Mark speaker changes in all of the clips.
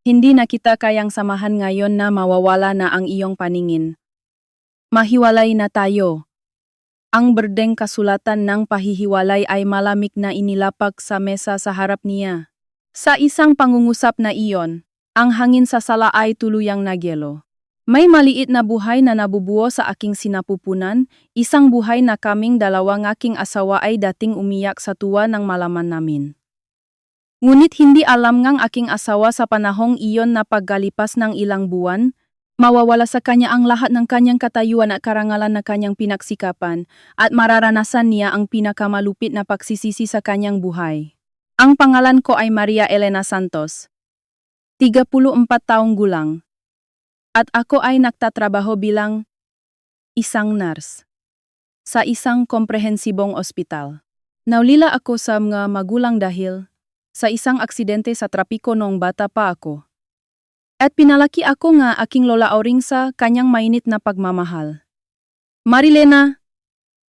Speaker 1: Hindi na kita kayang samahan ngayon na mawawala na ang iyong paningin. Mahiwalay na tayo. Ang berdeng kasulatan ng pahihiwalay ay malamig na inilapag sa mesa sa harap niya. Sa isang pangungusap na iyon, ang hangin sa sala ay tuluyang nagyelo. May maliit na buhay na nabubuo sa aking sinapupunan, isang buhay na kaming dalawang aking asawa ay dating umiyak sa tuwa ng malaman namin. Ngunit hindi alam ngang aking asawa sa panahong iyon na paggalipas ng ilang buwan, mawawala sa kanya ang lahat ng kanyang katayuan at karangalan na kanyang pinagsikapan, at mararanasan niya ang pinakamalupit na pagsisisi sa kanyang buhay. Ang pangalan ko ay Maria Elena Santos, 34 taong gulang, at ako ay nagtatrabaho bilang isang nurse sa isang komprehensibong ospital. Naulila ako sa mga magulang dahil sa isang aksidente sa trapiko noong bata pa ako. At pinalaki ako nga aking lola Auring sa kanyang mainit na pagmamahal. Marilena,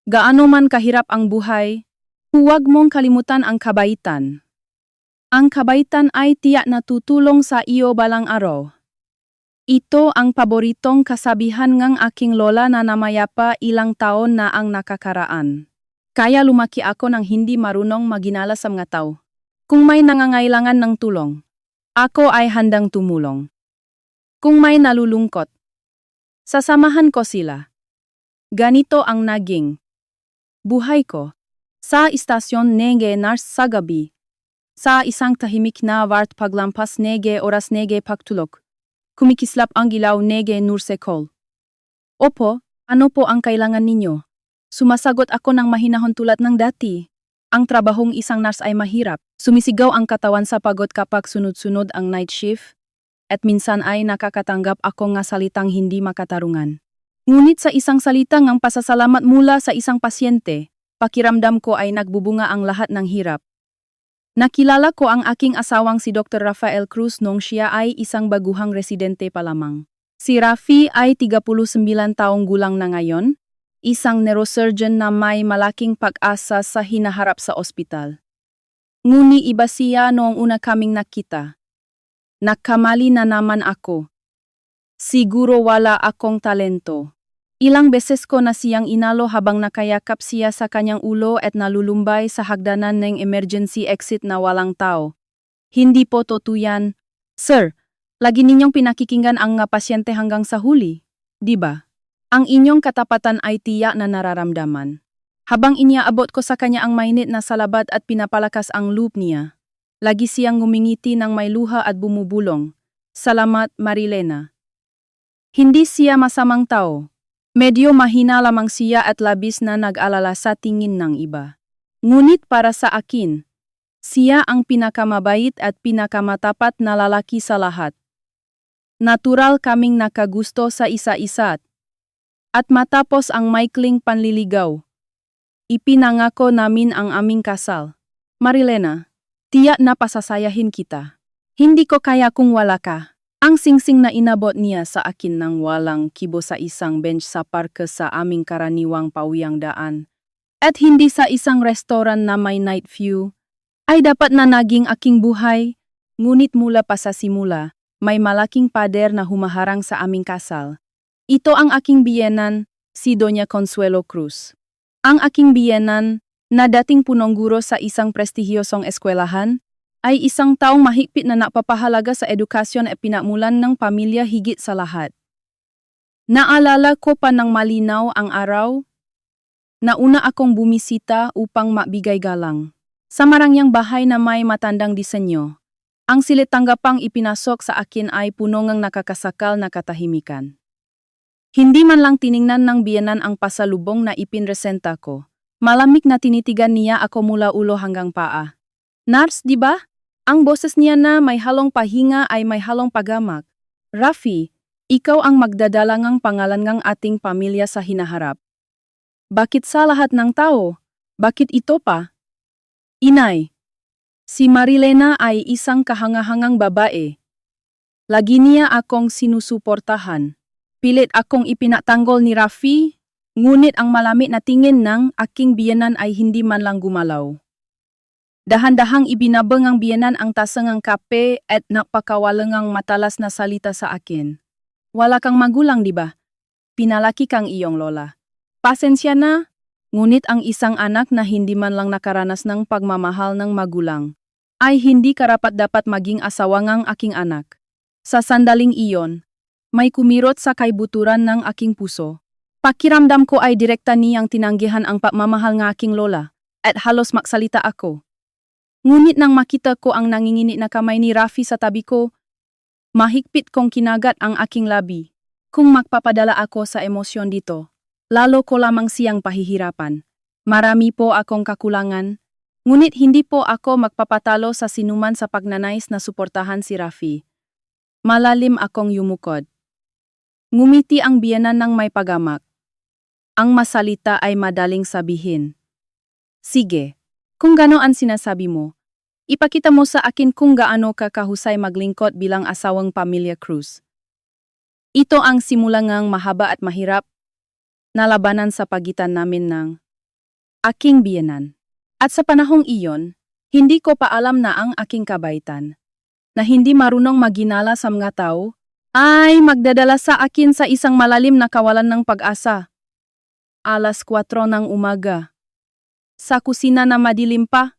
Speaker 1: gaano man kahirap ang buhay, huwag mong kalimutan ang kabaitan. Ang kabaitan ay tiyak na tutulong sa iyo balang araw. Ito ang paboritong kasabihan ng aking lola na namayapa ilang taon na ang nakakaraan. Kaya lumaki ako nang hindi marunong maginala sa mga tao. Kung may nangangailangan ng tulong, ako ay handang tumulong. Kung may nalulungkot, sasamahan ko sila. Ganito ang naging buhay ko. Sa istasyon nege nars sa gabi. Sa isang tahimik na wart paglampas nege oras nege pagtulog. Kumikislap ang ilaw nege nursekol. Opo, ano po ang kailangan ninyo? Sumasagot ako ng mahinahon tulad ng dati. Ang trabahong isang nurse ay mahirap. Sumisigaw ang katawan sa pagod kapag sunod-sunod ang night shift, at minsan ay nakakatanggap ako ng salitang hindi makatarungan. Ngunit sa isang salita ng pasasalamat mula sa isang pasyente, pakiramdam ko ay nagbubunga ang lahat ng hirap. Nakilala ko ang aking asawang si Dr. Rafael Cruz nung siya ay isang baguhang residente pa lamang. Si Rafi ay 39 taong gulang na ngayon, isang neurosurgeon na may malaking pag-asa sa hinaharap sa ospital. Ngunit iba siya noong una kaming nakita. Nagkamali na naman ako. Siguro wala akong talento. Ilang beses ko na siyang inalo habang nakayakap siya sa kanyang ulo at nalulumbay sa hagdanan ng emergency exit na walang tao. Hindi po totoo yan. Sir, lagi ninyong pinakikinggan ang nga pasyente hanggang sa huli, di ba? Ang inyong katapatan ay tiyak na nararamdaman. Habang iniaabot ko sa kanya ang mainit na salabat at pinapalakas ang loob niya, lagi siyang ngumingiti ng may luha at bumubulong. Salamat, Marilena. Hindi siya masamang tao. Medyo mahina lamang siya at labis na nag-alala sa tingin ng iba. Ngunit para sa akin, siya ang pinakamabait at pinakamatapat na lalaki sa lahat. Natural kaming nakagusto sa isa-isa. At matapos ang maikling panliligaw, ipinangako namin ang aming kasal. Marilena, tiyak na pasasayahin kita. Hindi ko kaya kung wala ka. Ang singsing na inabot niya sa akin ng walang kibo sa isang bench sa parke sa aming karaniwang pawiyang daan, at hindi sa isang restoran na may night view, ay dapat na naging aking buhay. Ngunit mula pa sa simula, may malaking pader na humaharang sa aming kasal. Ito ang aking biyenan, si Doña Consuelo Cruz. Ang aking biyenan, na dating punong guro sa isang prestihiyosong eskwelahan, ay isang taong mahigpit na napapahalaga sa edukasyon at pinamulan ng pamilya higit sa lahat. Naalala ko pa ng malinaw ang araw na una akong bumisita upang mabigay galang sa marangyang bahay na may matandang disenyo. Ang silid-tanggapang ipinasok sa akin ay puno ng nakakasakal na katahimikan. Hindi man lang tiningnan ng biyenan ang pasalubong na ipinresenta ko. Malamig na tinitigan niya ako mula ulo hanggang paa. Nurse, di ba? Ang boses niya na may halong pahinga ay may halong paghamak. Rafi, ikaw ang magdadalangang pangalan ng ating pamilya sa hinaharap. Bakit sa lahat ng tao? Bakit ito pa? Inay, si Marilena ay isang kahangahangang babae. Lagi niya akong sinusuportahan. Pilit akong ipinatanggol ni Rafi, ngunit ang malamig na tingin ng aking biyenan ay hindi man lang gumalaw. Dahan-dahang ibinabang ang biyanan ang tasangang kape at napakawalangang matalas na salita sa akin. Wala kang magulang, di ba? Pinalaki kang iyong lola. Pasensya na, ngunit ang isang anak na hindi man lang nakaranas ng pagmamahal ng magulang ay hindi karapat-dapat maging asawa ng aking anak. Sa sandaling iyon, may kumirot sa kaibuturan ng aking puso. Pakiramdam ko ay direkta niyang tinanggihan ang pagmamahal ng aking lola at halos maksalita ako. Ngunit nang makita ko ang nangingini na kamay ni Rafi sa tabi ko, mahigpit kong kinagat ang aking labi. Kung magpapadala ako sa emosyon dito, lalo ko lamang siyang pahihirapan. Marami po akong kakulangan, ngunit hindi po ako magpapatalo sa sinuman sa pagnanais na suportahan si Rafi. Malalim akong yumukod. Ngumiti ang biyanan ng may pagamak. Ang masalita ay madaling sabihin. Sige, kung gano'n sinasabi mo, ipakita mo sa akin kung gaano ka kahusay maglingkod bilang asawang pamilya Cruz. Ito ang simula ngang mahaba at mahirap na labanan sa pagitan namin ng aking biyenan. At sa panahong iyon, hindi ko pa alam na ang aking kabaitan, na hindi marunong maginala sa mga tao, ay magdadala sa akin sa isang malalim na kawalan ng pag-asa. 4:00 ng umaga. Sa kusina na madilim pa,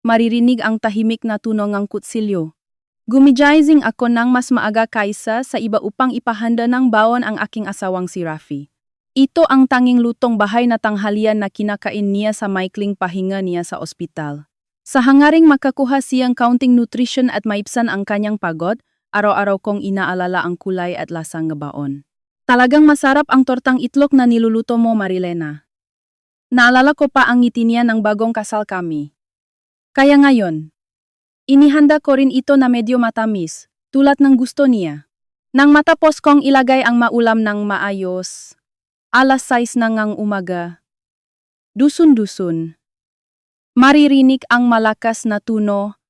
Speaker 1: maririnig ang tahimik na tunog ng kutsilyo. Gumijizing ako ng mas maaga kaysa sa iba upang ipahanda ng baon ang aking asawang si Rafi. Ito ang tanging lutong bahay na tanghalian na kinakain niya sa maikling pahinga niya sa ospital. Sa hangaring makakuha siyang counting nutrition at maipsan ang kanyang pagod, araw-araw kong inaalala ang kulay at lasang ng baon. Talagang masarap ang tortang itlog na niluluto mo, Marilena. Naalala ko pa ang ngiti niya ng bagong kasal kami. Kaya ngayon, inihanda ko rin ito na medyo matamis, tulad ng gusto niya. Nang matapos kong ilagay ang maulam ng maayos, 6:00 na ngang umaga. Dusun-dusun. Maririnig ang malakas na tuno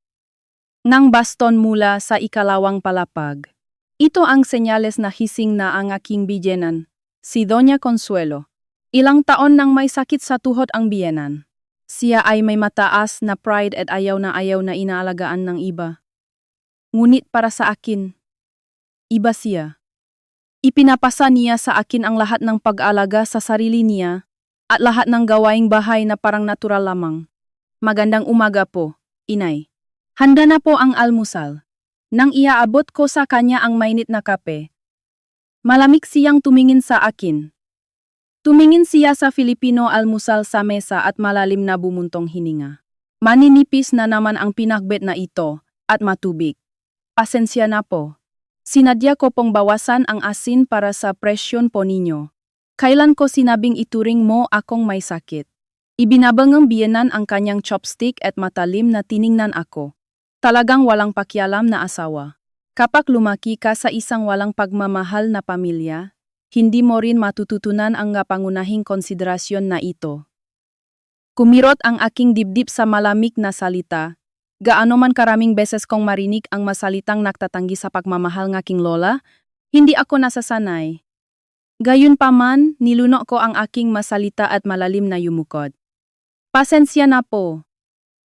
Speaker 1: ng baston mula sa ikalawang palapag. Ito ang senyales na hising na ang aking biyenan, si Doña Consuelo. Ilang taon nang may sakit sa tuhod ang biyenan. Siya ay may mataas na pride at ayaw na inaalagaan ng iba. Ngunit para sa akin, iba siya. Ipinapasa niya sa akin ang lahat ng pag-alaga sa sarili niya at lahat ng gawaing bahay na parang natural lamang. Magandang umaga po, inay. Handa na po ang almusal. Nang iaabot ko sa kanya ang mainit na kape, malamig siyang tumingin sa akin. Tumingin siya sa Filipino almusal sa mesa at malalim na bumuntong hininga. Maninipis na naman ang pinagbet na ito at matubig. Pasensya na po. Sinadya ko pong bawasan ang asin para sa presyon po ninyo. Kailan ko sinabing ituring mo akong may sakit? Ibinabang ng biyenan ang kanyang chopstick at matalim na tiningnan ako. Talagang walang pakialam na asawa. Kapag lumaki ka sa isang walang pagmamahal na pamilya, hindi mo rin matututunan ang pangunahing konsiderasyon na ito. Kumirot ang aking dibdib sa malamig na salita. Gaano man karaming beses kong marinig ang masalitang nagtatanggi sa pagmamahal ng aking lola, hindi ako nasasanay. Gayunpaman, niluno ko ang aking masalita at malalim na yumukod. Pasensya na po.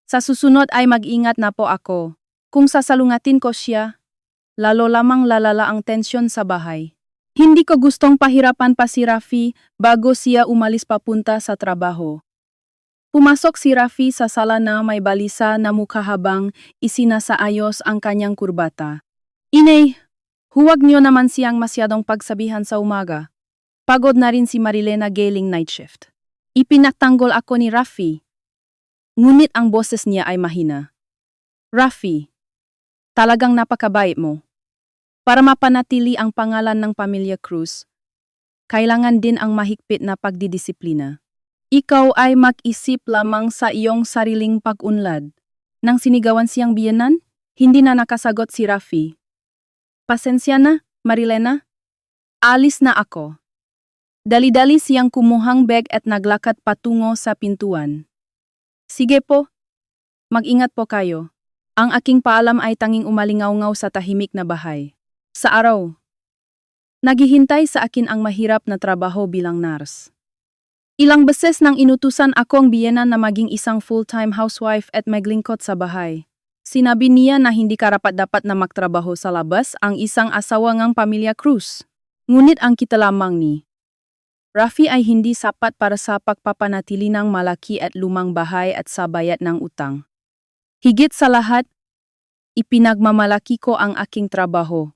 Speaker 1: Sa susunod ay mag-ingat na po ako. Kung sasalungatin ko siya, lalo lamang lalala ang tensyon sa bahay. Hindi ko gustong pahirapan pa si Rafi bago siya umalis papunta sa trabaho. Pumasok si Rafi sa sala na may balisa na mukha habang isinasaayos ang kanyang kurbata. Inay, huwag niyo naman siyang masyadong pagsabihan sa umaga. Pagod na rin si Marilena galing night shift. Ipinagtanggol ako ni Rafi. Ngunit ang boses niya ay mahina. Rafi, talagang napakabait mo. Para mapanatili ang pangalan ng pamilya Cruz, kailangan din ang mahigpit na pagdidisiplina. Ikaw ay mag-isip lamang sa iyong sariling pag-unlad. Nang sinigawan siyang biyenan, hindi na nakasagot si Rafi. Pasensya na, Marilena. Alis na ako. Dali-dali siyang kumuhang bag at naglakad patungo sa pintuan. Sige po. Mag-ingat po kayo. Ang aking paalam ay tanging umalingaw-ngaw sa tahimik na bahay. Sa araw, naghihintay sa akin ang mahirap na trabaho bilang nurse. Ilang beses nang inutusan akong biyenan na maging isang full-time housewife at maglingkod sa bahay. Sinabi niya na hindi karapat-dapat na magtrabaho sa labas ang isang asawa ngang pamilya Cruz. Ngunit ang kita lamang ni Rafi ay hindi sapat para sa pagpapanatili ng malaki at lumang bahay at sa bayad ng utang. Higit sa lahat, ipinagmamalaki ko ang aking trabaho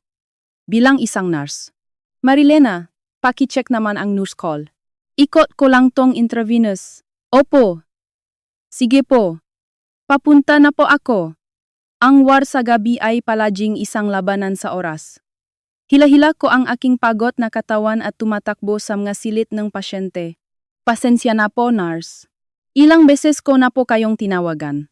Speaker 1: bilang isang nurse. Marilena, paki-check naman ang nurse call. Ikot ko lang tong intravenous. Opo. Sige po. Papunta na po ako. Ang war sa gabi ay palaging isang labanan sa oras. Hila-hila ko ang aking pagod na katawan at tumatakbo sa mga silit ng pasyente. Pasensya na po, nurse. Ilang beses ko na po kayong tinawagan.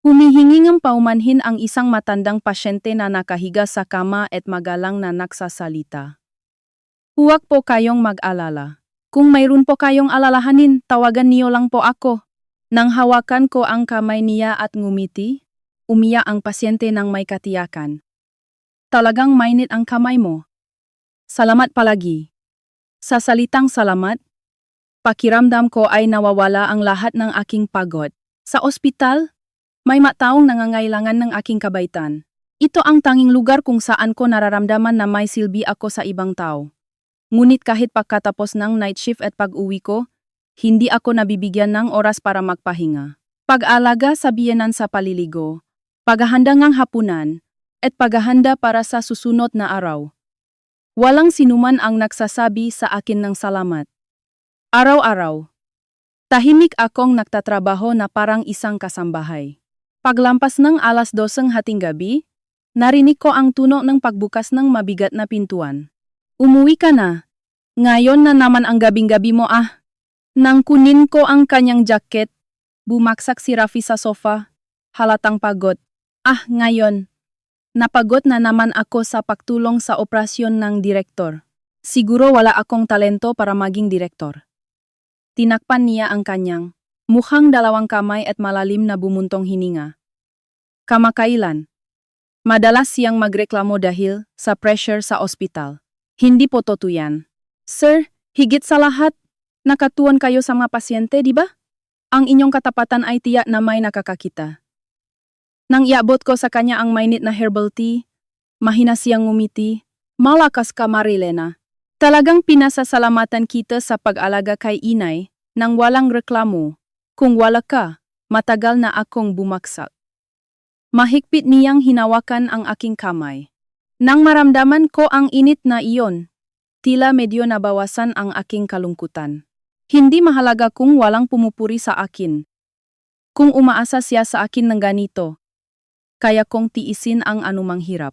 Speaker 1: Humihingi ng paumanhin ang isang matandang pasyente na nakahiga sa kama at magalang na nagsasalita. Huwag po kayong mag-alala. Kung mayroon po kayong alalahanin, tawagan niyo lang po ako. Nang hawakan ko ang kamay niya at ngumiti, umiyak ang pasyente ng may katiyakan. Talagang mainit ang kamay mo. Salamat palagi. Sa salitang salamat, pakiramdam ko ay nawawala ang lahat ng aking pagod. Sa ospital, may mataong nangangailangan ng aking kabaitan. Ito ang tanging lugar kung saan ko nararamdaman na may silbi ako sa ibang tao. Ngunit kahit pagkatapos ng night shift at pag-uwi ko, hindi ako nabibigyan ng oras para magpahinga. Pag-alaga sa biyenan sa paliligo, paghahanda ng hapunan, at paghahanda para sa susunod na araw. Walang sinuman ang nagsasabi sa akin ng salamat. Araw-araw, tahimik akong nagtatrabaho na parang isang kasambahay. Paglampas ng 12:00 hating gabi, narinig ko ang tunog ng pagbukas ng mabigat na pintuan. Umuwi ka na. Ngayon na naman ang gabing-gabi mo ah. Nang kunin ko ang kanyang jacket, bumaksak si Rafi sa sofa, halatang pagod. Ah, ngayon. Napagod na naman ako sa pagtulong sa operasyon ng direktor. Siguro wala akong talento para maging direktor. Tinakpan niya ang kanyang mukhang dalawang kamay at malalim na bumuntong hininga. Kamakailan. Madalas siyang magreklamo dahil sa pressure sa ospital. Hindi po totoo yan. Sir, higit sa lahat, nakatuon kayo sa mga pasyente, di ba? Ang inyong katapatan ay tiyak na may nakakakita. Nang iabot ko sa kanya ang mainit na herbal tea, mahina siyang ngumiti. Malakas ka, Marilena. Talagang pinasasalamatan kita sa pag-alaga kay inay nang walang reklamo. Kung wala ka, matagal na akong bumaksak. Mahigpit niyang hinawakan ang aking kamay. Nang maramdaman ko ang init na iyon, tila medyo nabawasan ang aking kalungkutan. Hindi mahalaga kung walang pumupuri sa akin. Kung umaasa siya sa akin ng ganito, kaya kong tiisin ang anumang hirap.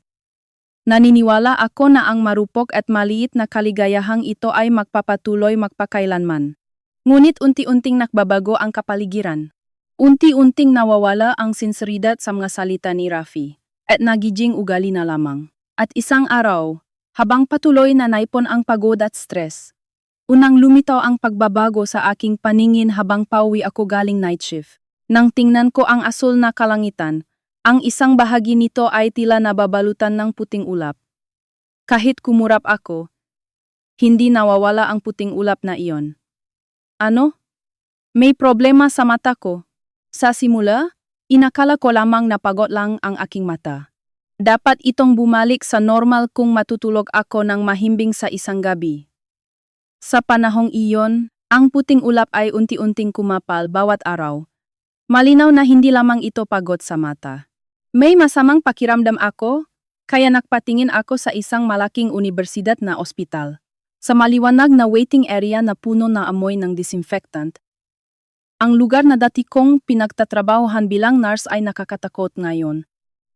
Speaker 1: Naniniwala ako na ang marupok at maliit na kaligayahang ito ay magpapatuloy magpakailanman. Ngunit unti-unting nakbabago ang kapaligiran. Unti-unting nawawala ang sinseridad sa mga salita ni Rafi, at nagiging ugali na lamang. At isang araw, habang patuloy na naipon ang pagod at stress, unang lumitaw ang pagbabago sa aking paningin habang pauwi ako galing night shift. Nang tingnan ko ang asul na kalangitan, ang isang bahagi nito ay tila nababalutan ng puting ulap. Kahit kumurap ako, hindi nawawala ang puting ulap na iyon. Ano? May problema sa mata ko. Sa simula, inakala ko lamang napagod lang ang aking mata. Dapat itong bumalik sa normal kung matutulog ako ng mahimbing sa isang gabi. Sa panahong iyon, ang puting ulap ay unti-unting kumapal bawat araw. Malinaw na hindi lamang ito pagod sa mata. May masamang pakiramdam ako, kaya nagpatingin ako sa isang malaking universidad na ospital. Sa maliwanag na waiting area na puno na amoy ng disinfectant, ang lugar na dati kong pinagtatrabahohan bilang nurse ay nakakatakot ngayon.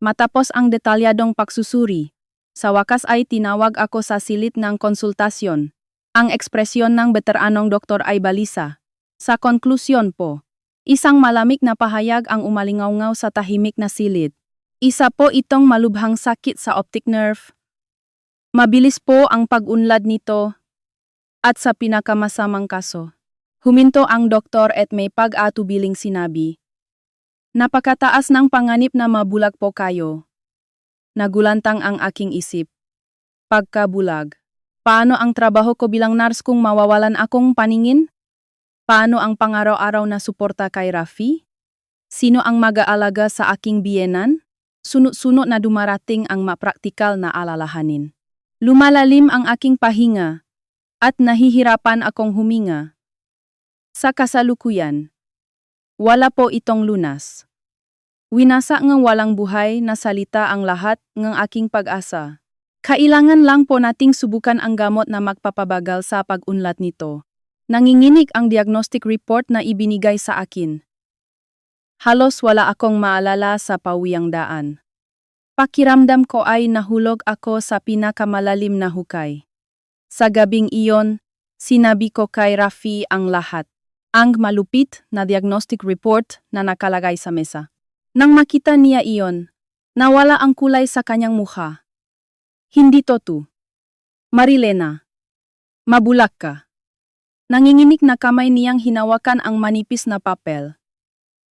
Speaker 1: Matapos ang detalyadong pagsusuri, sa wakas ay tinawag ako sa silid ng konsultasyon. Ang ekspresyon ng veteranong doktor ay balisa. Sa konklusyon po, isang malamig na pahayag ang umalingaw-ngaw sa tahimik na silid. Isa po itong malubhang sakit sa optic nerve. Mabilis po ang pag-unlad nito. At sa pinakamasamang kaso, huminto ang doktor at may pag-atubiling sinabi, "Napakataas ng panganib na mabulag po kayo." Nagulantang ang aking isip. Pagkabulag. Paano ang trabaho ko bilang nurse kung mawawalan akong paningin? Paano ang pangaraw-araw na suporta kay Rafi? Sino ang mag-aalaga sa aking biyenan? Sunod-sunod na dumarating ang mapraktikal na alalahanin. Lumalalim ang aking pahinga at nahihirapan akong huminga. Sa kasalukuyan, wala po itong lunas. Winasa ngang walang buhay na salita ang lahat ng aking pag-asa. Kailangan lang po nating subukan ang gamot na magpapabagal sa pag-unlad nito. Nanginginig ang diagnostic report na ibinigay sa akin. Halos wala akong maalala sa pawiyang daan. Pakiramdam ko ay nahulog ako sa pinakamalalim na hukay. Sa gabing iyon, sinabi ko kay Rafi ang lahat. Ang malupit na diagnostic report na nakalagay sa mesa. Nang makita niya iyon, nawala ang kulay sa kanyang mukha. Hindi to. Marilena, mabulak ka. Nanginginig na kamay niyang hinawakan ang manipis na papel.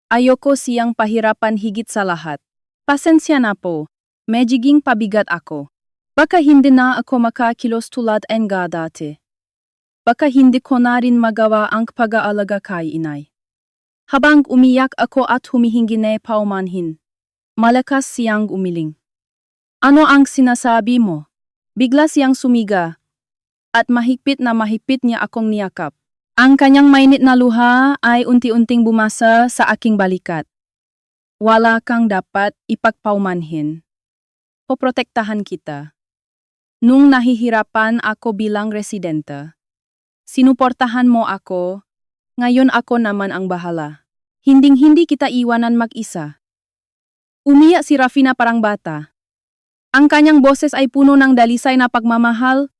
Speaker 1: Ayoko siyang pahirapan higit sa lahat. Pasensya na po, medjiging pabigat ako. Baka hindi na ako makakilos tulad nga dati. Baka hindi ko na rin magawa ang pag-aalaga kay inay. Habang umiyak ako at humihingi na paumanhin, malakas siyang umiling. Ano ang sinasabi mo? Bigla siyang sumiga, at mahigpit na mahigpit niya akong niyakap. Ang kanyang mainit na luha ay unti-unting bumasa sa aking balikat. Wala kang dapat ipagpaumanhin. Poprotektahan kita. Nung nahihirapan ako bilang residente, sinuportahan mo ako, ngayon ako naman ang bahala. Hinding-hindi kita iwanan mag-isa. Umiyak si Rafi na parang bata. Ang kanyang boses ay puno ng dalisay na pagmamahal,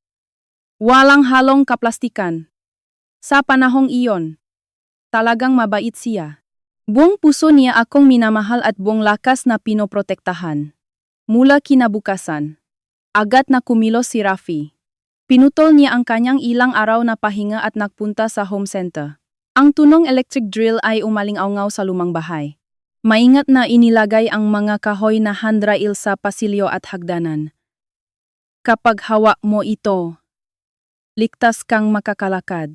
Speaker 1: walang halong kaplastikan. Sa panahong iyon, talagang mabait siya. Buong puso niya akong minamahal at buong lakas na pinoprotektahan. Mula kinabukasan, agad na kumilos si Rafi. Pinutol niya ang kanyang ilang araw na pahinga at nagpunta sa home center. Ang tunong electric drill ay umaling-aungaw sa lumang bahay. Maingat na inilagay ang mga kahoy na handrail sa pasilyo at hagdanan. Kapag hawak mo ito, ligtas kang makakalakad.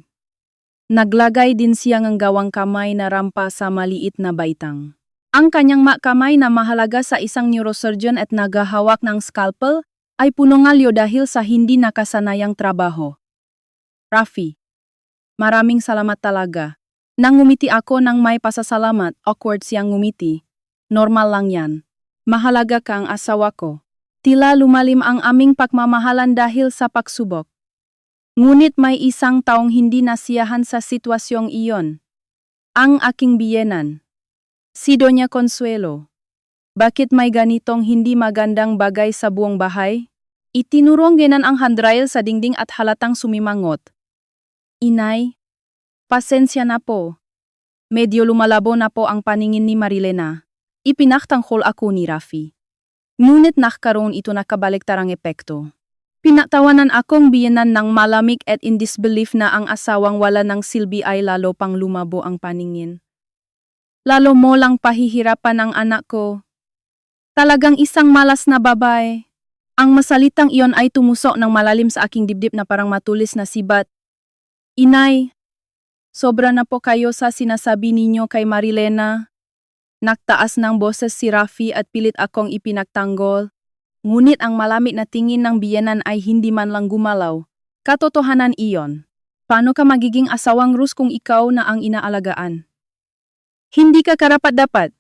Speaker 1: Naglagay din siya ng gawang kamay na rampa sa maliit na baitang. Ang kanyang kamay na mahalaga sa isang neurosurgeon at naghahawak ng scalpel ay punongalyo dahil sa hindi nakasanayang trabaho. Rafi, maraming salamat talaga. Nang ngumiti ako ng may pasasalamat, awkward siyang ngumiti. Normal lang yan. Mahalaga kang asawa ko. Tila lumalim ang aming pagmamahalan dahil sa pagsubok. Ngunit may isang taong hindi nasiyahan sa sitwasyong iyon. Ang aking biyenan. Si Doña Consuelo. Bakit may ganitong hindi magandang bagay sa buong bahay? Itinurong genan ang handrail sa dingding at halatang sumimangot. Inay, pasensya na po. Medyo lumalabo na po ang paningin ni Marilena. Ipinaktanghol ako ni Rafi. Ngunit nakakaroon ito nakabaliktarang epekto. Pinatawanan akong biyenan ng malamig at in disbelief na ang asawang wala ng silbi ay lalo pang lumabo ang paningin. Lalo mo lang pahihirapan ang anak ko. Talagang isang malas na babae. Ang masalitang iyon ay tumusok ng malalim sa aking dibdib na parang matulis na sibat. Inay, sobra na po kayo sa sinasabi ninyo kay Marilena. Nagtaas ng boses si Rafi at pilit akong ipinagtanggol. Ngunit ang malamig na tingin ng biyenan ay hindi man lang gumalaw. Katotohanan iyon. Paano ka magiging asawang Rus kung ikaw na ang inaalagaan? Hindi ka karapat-dapat.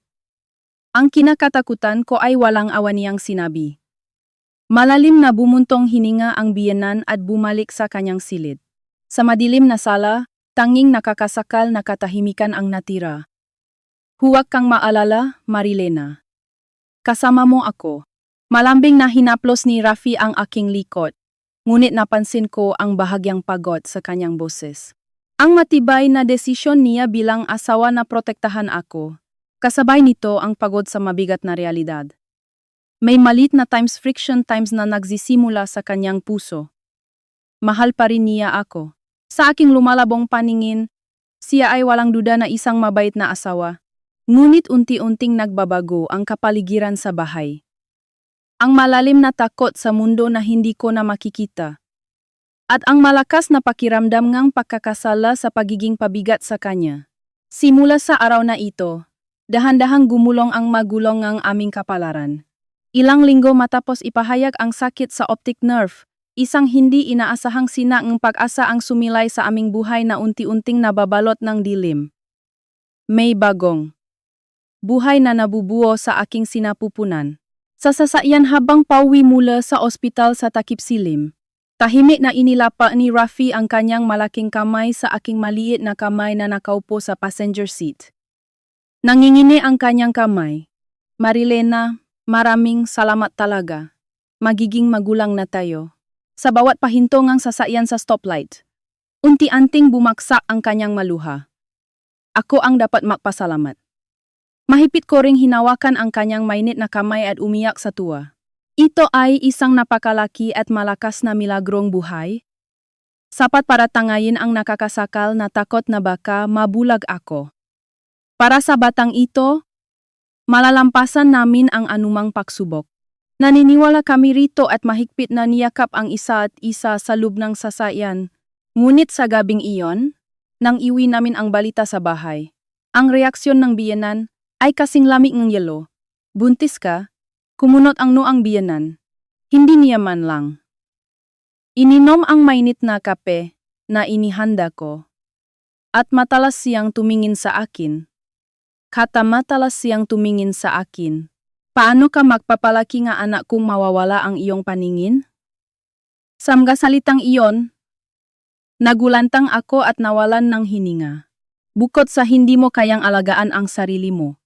Speaker 1: Ang kinakatakutan ko ay walang awan niyang sinabi. Malalim na bumuntong hininga ang biyenan at bumalik sa kanyang silid. Sa madilim na sala, tanging nakakasakal na katahimikan ang natira. Huwag kang maalala, Marilena. Kasama mo ako. Malambing na hinaplos ni Rafi ang aking likod, ngunit napansin ko ang bahagyang pagod sa kanyang boses. Ang matibay na desisyon niya bilang asawa na protektahan ako, kasabay nito ang pagod sa mabigat na realidad. May malit na times friction times na nagsisimula sa kanyang puso. Mahal pa rin niya ako. Sa aking lumalabong paningin, siya ay walang duda na isang mabait na asawa. Ngunit unti-unting nagbabago ang kapaligiran sa bahay. Ang malalim na takot sa mundo na hindi ko na makikita. at ang malakas na pakiramdam ngang pagkakasala sa pagiging pabigat sa kanya. Simula sa araw na ito, dahan-dahang gumulong ang magulong ng aming kapalaran. Ilang linggo matapos ipahayag ang sakit sa optic nerve, isang hindi inaasahang sinang pag-asa ang sumilay sa aming buhay na unti-unting nababalot ng dilim. May bagong buhay na nabubuo sa aking sinapupunan. Sa sasakyan habang pauwi mula sa ospital sa takip silim, tahimik na inilapa ni Rafi ang kanyang malaking kamay sa aking maliit na kamay na nakaupo sa passenger seat. Nangingini ang kanyang kamay. Marilena, maraming salamat talaga. Magiging magulang na tayo. Sa bawat pahinto ngang sasakyan sa stoplight, unti-anting bumaksak ang kanyang maluha. Ako ang dapat magpasalamat. Mahigpit ko ring hinawakan ang kanyang mainit na kamay at umiyak sa tuwa. Ito ay isang napakalaki at malakas na milagrong buhay. Sapat para tangayin ang nakakasakal na takot na baka mabulag ako. Para sa batang ito, malalampasan namin ang anumang pagsubok. Naniniwala kami rito at mahigpit na niyakap ang isa at isa sa loob ng sasakyan. Ngunit sa gabing iyon, nang iwi namin ang balita sa bahay, ang reaksyon ng biyenan ay kasing lamig ng yelo. Buntis ka? Kumunot ang noang biyenan. Hindi niya man lang. Ininom ang mainit na kape na inihanda ko. At matalas siyang tumingin sa akin. Matalas siyang tumingin sa akin. Paano ka magpapalaki nga anak kung mawawala ang iyong paningin? Sa mga salitang iyon, nagulantang ako at nawalan ng hininga. Bukod sa hindi mo kayang alagaan ang sarili mo,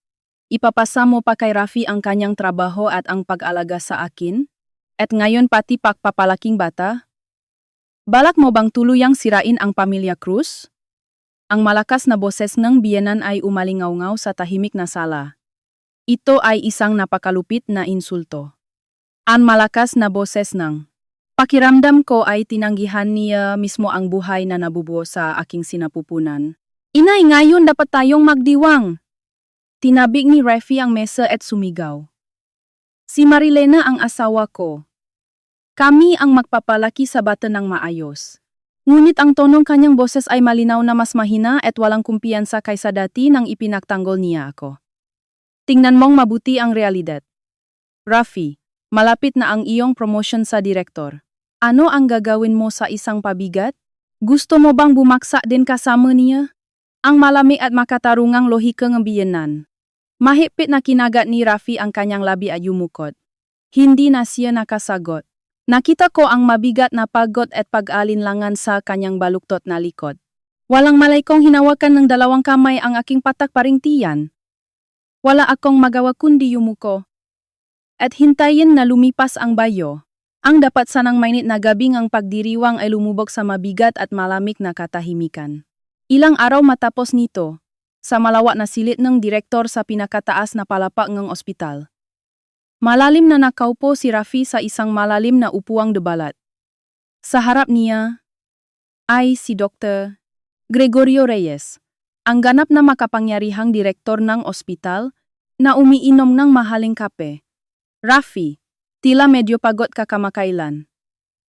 Speaker 1: ipapasa mo pa kay Rafi ang kanyang trabaho at ang pag-alaga sa akin? At ngayon pati pagpapalaking bata? Balak mo bang tuluyang sirain ang pamilya Cruz? Ang malakas na boses ng biyenan ay umalingaw-ngaw sa tahimik na sala. Ito ay isang napakalupit na insulto. Ang malakas na boses ng pakiramdam ko ay tinanggihan niya mismo ang buhay na nabubuo sa aking sinapupunan. Inay, ngayon dapat tayong magdiwang! Tinabig ni Rafi ang mesa at sumigaw. Si Marilena ang asawa ko. Kami ang magpapalaki sa bata ng maayos. Ngunit ang tonong kanyang boses ay malinaw na mas mahina at walang kumpiyansa kaysa dati nang ipinagtanggol niya ako. Tingnan mong mabuti ang realidad. Rafi, malapit na ang iyong promotion sa direktor. Ano ang gagawin mo sa isang pabigat? Gusto mo bang bumaksa din kasama niya? Ang malamig at makatarungang lohika ng biyenan. Mahigpit na kinagat ni Rafi ang kanyang labi at yumukot. Hindi na siya nakasagot. Nakita ko ang mabigat na pagod at pag-alinlangan sa kanyang baluktot na likod. Walang malay kong hinawakan ng dalawang kamay ang aking patak paring tiyan. Wala akong magawa kundi yumuko. At hintayin na lumipas ang bayo. Ang dapat sanang mainit na gabing ang pagdiriwang ay lumubog sa mabigat at malamig na katahimikan. Ilang araw matapos nito, sa malawak na silid ng direktor sa pinakataas na palapag ng ospital. Malalim na nakaupo si Rafi sa isang malalim na upuang debalat. Sa harap niya ay si Dr. Gregorio Reyes, ang ganap na makapangyarihang direktor ng ospital na umiinom ng mahaling kape. Rafi, tila medyo pagod ka kamakailan.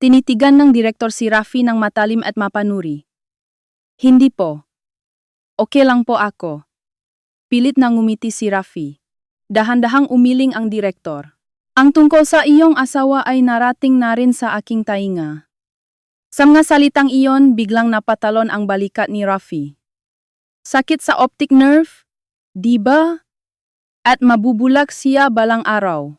Speaker 1: Tinitigan ng direktor si Rafi ng matalim at mapanuri. Hindi po. Okay lang po ako. Pilit na ngumiti si Rafi. Dahan-dahang umiling ang direktor. Ang tungkol sa iyong asawa ay narating na rin sa aking tainga. Sa mga salitang iyon, biglang napatalon ang balikat ni Rafi. Sakit sa optic nerve? Di ba? At mabubulak siya balang araw.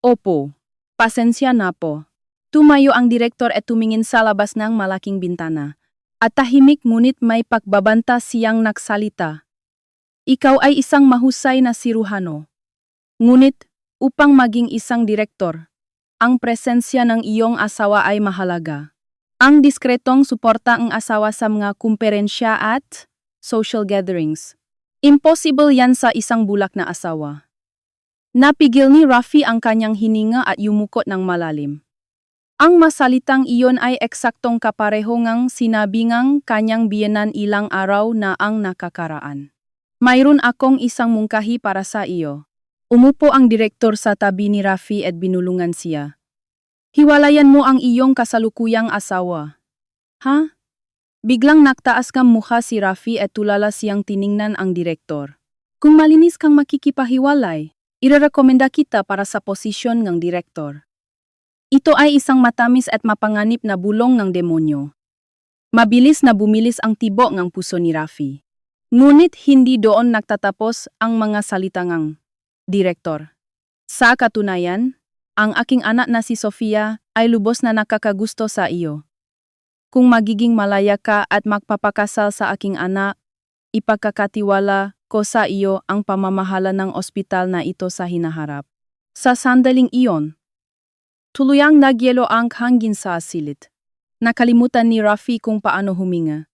Speaker 1: Opo, pasensya na po. Tumayo ang direktor at tumingin sa labas ng malaking bintana. At tahimik ngunit may pagbabanta siyang nagsalita. Ikaw ay isang mahusay na siruhano. Ngunit, upang maging isang direktor, ang presensya ng iyong asawa ay mahalaga. Ang diskretong suporta ang asawa sa mga kumperensya at social gatherings. Impossible yan sa isang bulak na asawa. Napigil ni Rafi ang kanyang hininga at yumukot ng malalim. Ang masalitang iyon ay eksaktong kapareho ngang sinabi ngang kanyang biyenan ilang araw na ang nakakaraan. Mayroon akong isang mungkahi para sa iyo. Umupo ang direktor sa tabi ni Rafi at binulungan siya. Hiwalayan mo ang iyong kasalukuyang asawa. Ha? Biglang naktaas kang mukha si Rafi at tulala siyang tiningnan ang direktor. Kung malinis kang makikipahiwalay, irerekomenda kita para sa posisyon ng direktor. Ito ay isang matamis at mapanganib na bulong ng demonyo. Mabilis na bumilis ang tibok ng puso ni Rafi. Ngunit hindi doon nagtatapos ang mga salita ng direktor. Sa katunayan, ang aking anak na si Sofia ay lubos na nakakagusto sa iyo. Kung magiging malaya ka at magpapakasal sa aking anak, ipagkakatiwala ko sa iyo ang pamamahala ng ospital na ito sa hinaharap. Sa sandaling iyon, tuluyang nagyelo ang hangin sa silid. Nakalimutan ni Rafi kung paano huminga.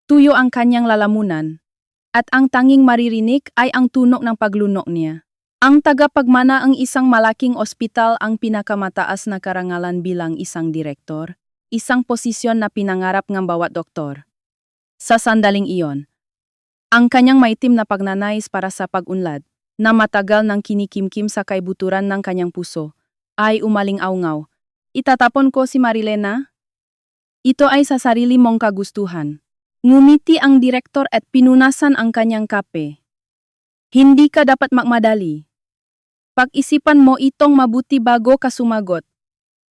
Speaker 1: Tuyo ang kanyang lalamunan, at ang tanging maririnig ay ang tunog ng paglunok niya. Ang tagapagmana ang isang malaking ospital ang pinakamataas na karangalan bilang isang direktor, isang posisyon na pinangarap ng bawat doktor. Sa sandaling iyon, ang kanyang maitim na pagnanais para sa pag-unlad, na matagal nang kinikimkim sa kaibuturan ng kanyang puso, ay umaling-aungaw. Itatapon ko si Marilena? Ito ay sa sarili mong kagustuhan. Ngumiti ang direktor at pinunasan ang kanyang kape. Hindi ka dapat magmadali. Pag-isipan mo itong mabuti bago ka sumagot.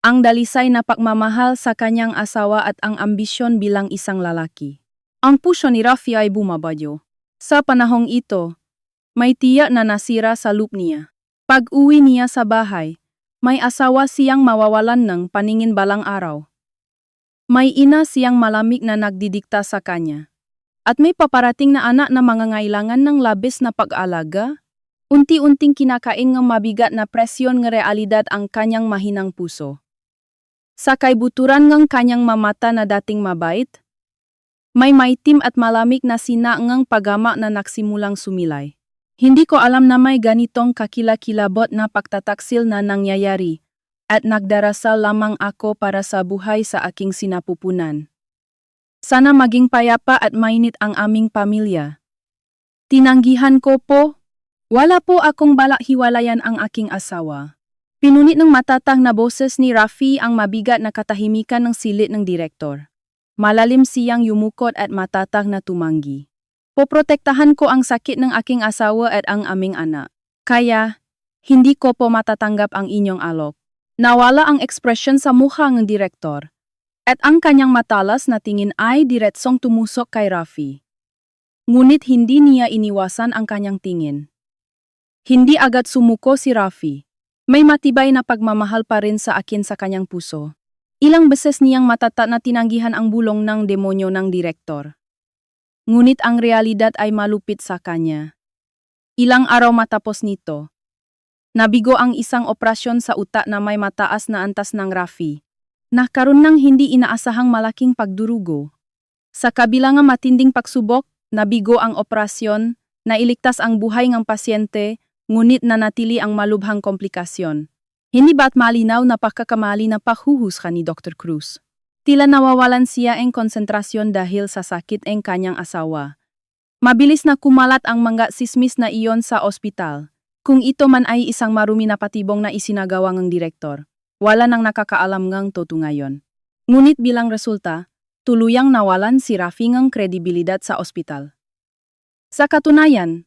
Speaker 1: Ang dalisay na pagmamahal sa kanyang asawa at ang ambisyon bilang isang lalaki. Ang puso ni Rafi ay bumabadyo. Sa panahong ito, may tiyak na nasira sa loop niya. Pag-uwi niya sa bahay, may asawa siyang mawawalan ng paningin balang araw. May ina siyang malamig na nagdidikta sa kanya. At may paparating na anak na mangangailangan ng labis na pag-alaga. Unti-unting kinakain ng mabigat na presyon ng realidad ang kanyang mahinang puso. Sa kaibuturan ng kanyang mamata na dating mabait, may maitim at malamig na sinaangang pagama na nagsimulang sumilay. Hindi ko alam na may ganitong kakilakilabot na pagtataksil na nangyayari, at nagdarasal lamang ako para sa buhay sa aking sinapupunan. Sana maging payapa at mainit ang aming pamilya. Tinanggihan ko po. Wala po akong balak hiwalayan ang aking asawa. Pinunit ng matatang na boses ni Rafi ang mabigat na katahimikan ng silid ng direktor. Malalim siyang yumukod at matatag na tumanggi. Poprotektahan ko ang sakit ng aking asawa at ang aming anak. Kaya, hindi ko po matatanggap ang inyong alok. Nawala ang ekspresyon sa mukha ng direktor. At ang kanyang matalas na tingin ay diretsong tumusok kay Rafi. Ngunit hindi niya iniwasan ang kanyang tingin. Hindi agad sumuko si Rafi. May matibay na pagmamahal pa rin sa akin sa kanyang puso. Ilang beses niyang matata na tinanggihan ang bulong ng demonyo ng direktor. Ngunit ang realidad ay malupit sa kanya. Ilang araw matapos nito, nabigo ang isang operasyon sa utak na may mataas na antas ng Rafi. Nagkaroon ng hindi inaasahang malaking pagdurugo. Sa kabila ng matinding pagsubok, nabigo ang operasyon, nailigtas ang buhay ng pasyente, ngunit nanatili ang malubhang komplikasyon. Hindi ba't malinaw na pagkakamali na paghuhusga ni Dr. Cruz? Tila nawawalan siya ang konsentrasyon dahil sa sakit ang kanyang asawa. Mabilis na kumalat ang mga sismis na iyon sa ospital. Kung ito man ay isang marumi na patibong na isinagawa ng direktor, wala nang nakakaalam ngang tutungayon. Ngunit bilang resulta, tuluyang nawalan si Rafi ng kredibilidad sa ospital. Sa katunayan,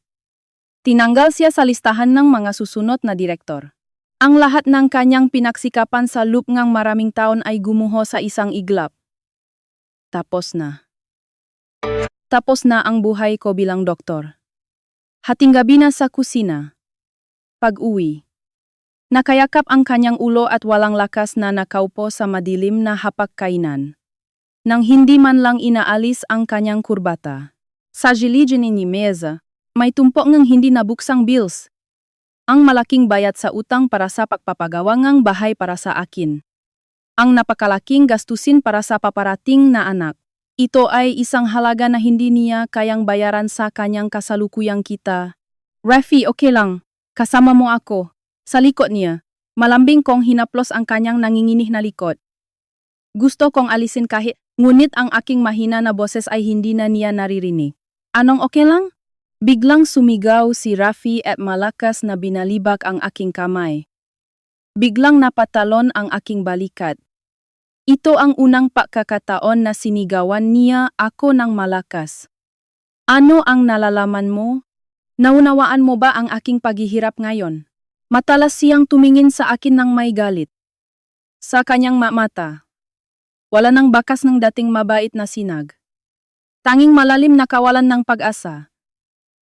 Speaker 1: tinanggal siya sa listahan ng mga susunod na direktor. Ang lahat ng kanyang pinagsikapan sa loop ngang maraming taon ay gumuho sa isang iglap. Tapos na. Tapos na ang buhay ko bilang doktor. Hating gabi na sa kusina. Pag-uwi. Nakayakap ang kanyang ulo at walang lakas na nakaupo sa madilim na hapag-kainan. Nang hindi man lang inaalis ang kanyang kurbata. Sa gilid ni mesa, may tumpok ng hindi nabuksang bills. Ang malaking bayad sa utang para sa pagpapagawa ng bahay para sa akin. Ang napakalaking gastusin para sa paparating na anak. Ito ay isang halaga na hindi niya kayang bayaran sa kanyang kasalukuyang kita. Rafi, okay lang. Kasama mo ako. Sa likod niya, malambing kong hinaplos ang kanyang nanginginih na likod. Gusto kong alisin kahit, ngunit ang aking mahina na boses ay hindi na niya naririnig. Anong okay lang? Biglang sumigaw si Rafi at malakas na binalibak ang aking kamay. Biglang napatalon ang aking balikat. Ito ang unang pagkakataon na sinigawan niya ako ng malakas. Ano ang nalalaman mo? Naunawaan mo ba ang aking paghihirap ngayon? Matalas siyang tumingin sa akin ng may galit. Sa kanyang mata, wala nang bakas ng dating mabait na sinag. Tanging malalim na kawalan ng pag-asa.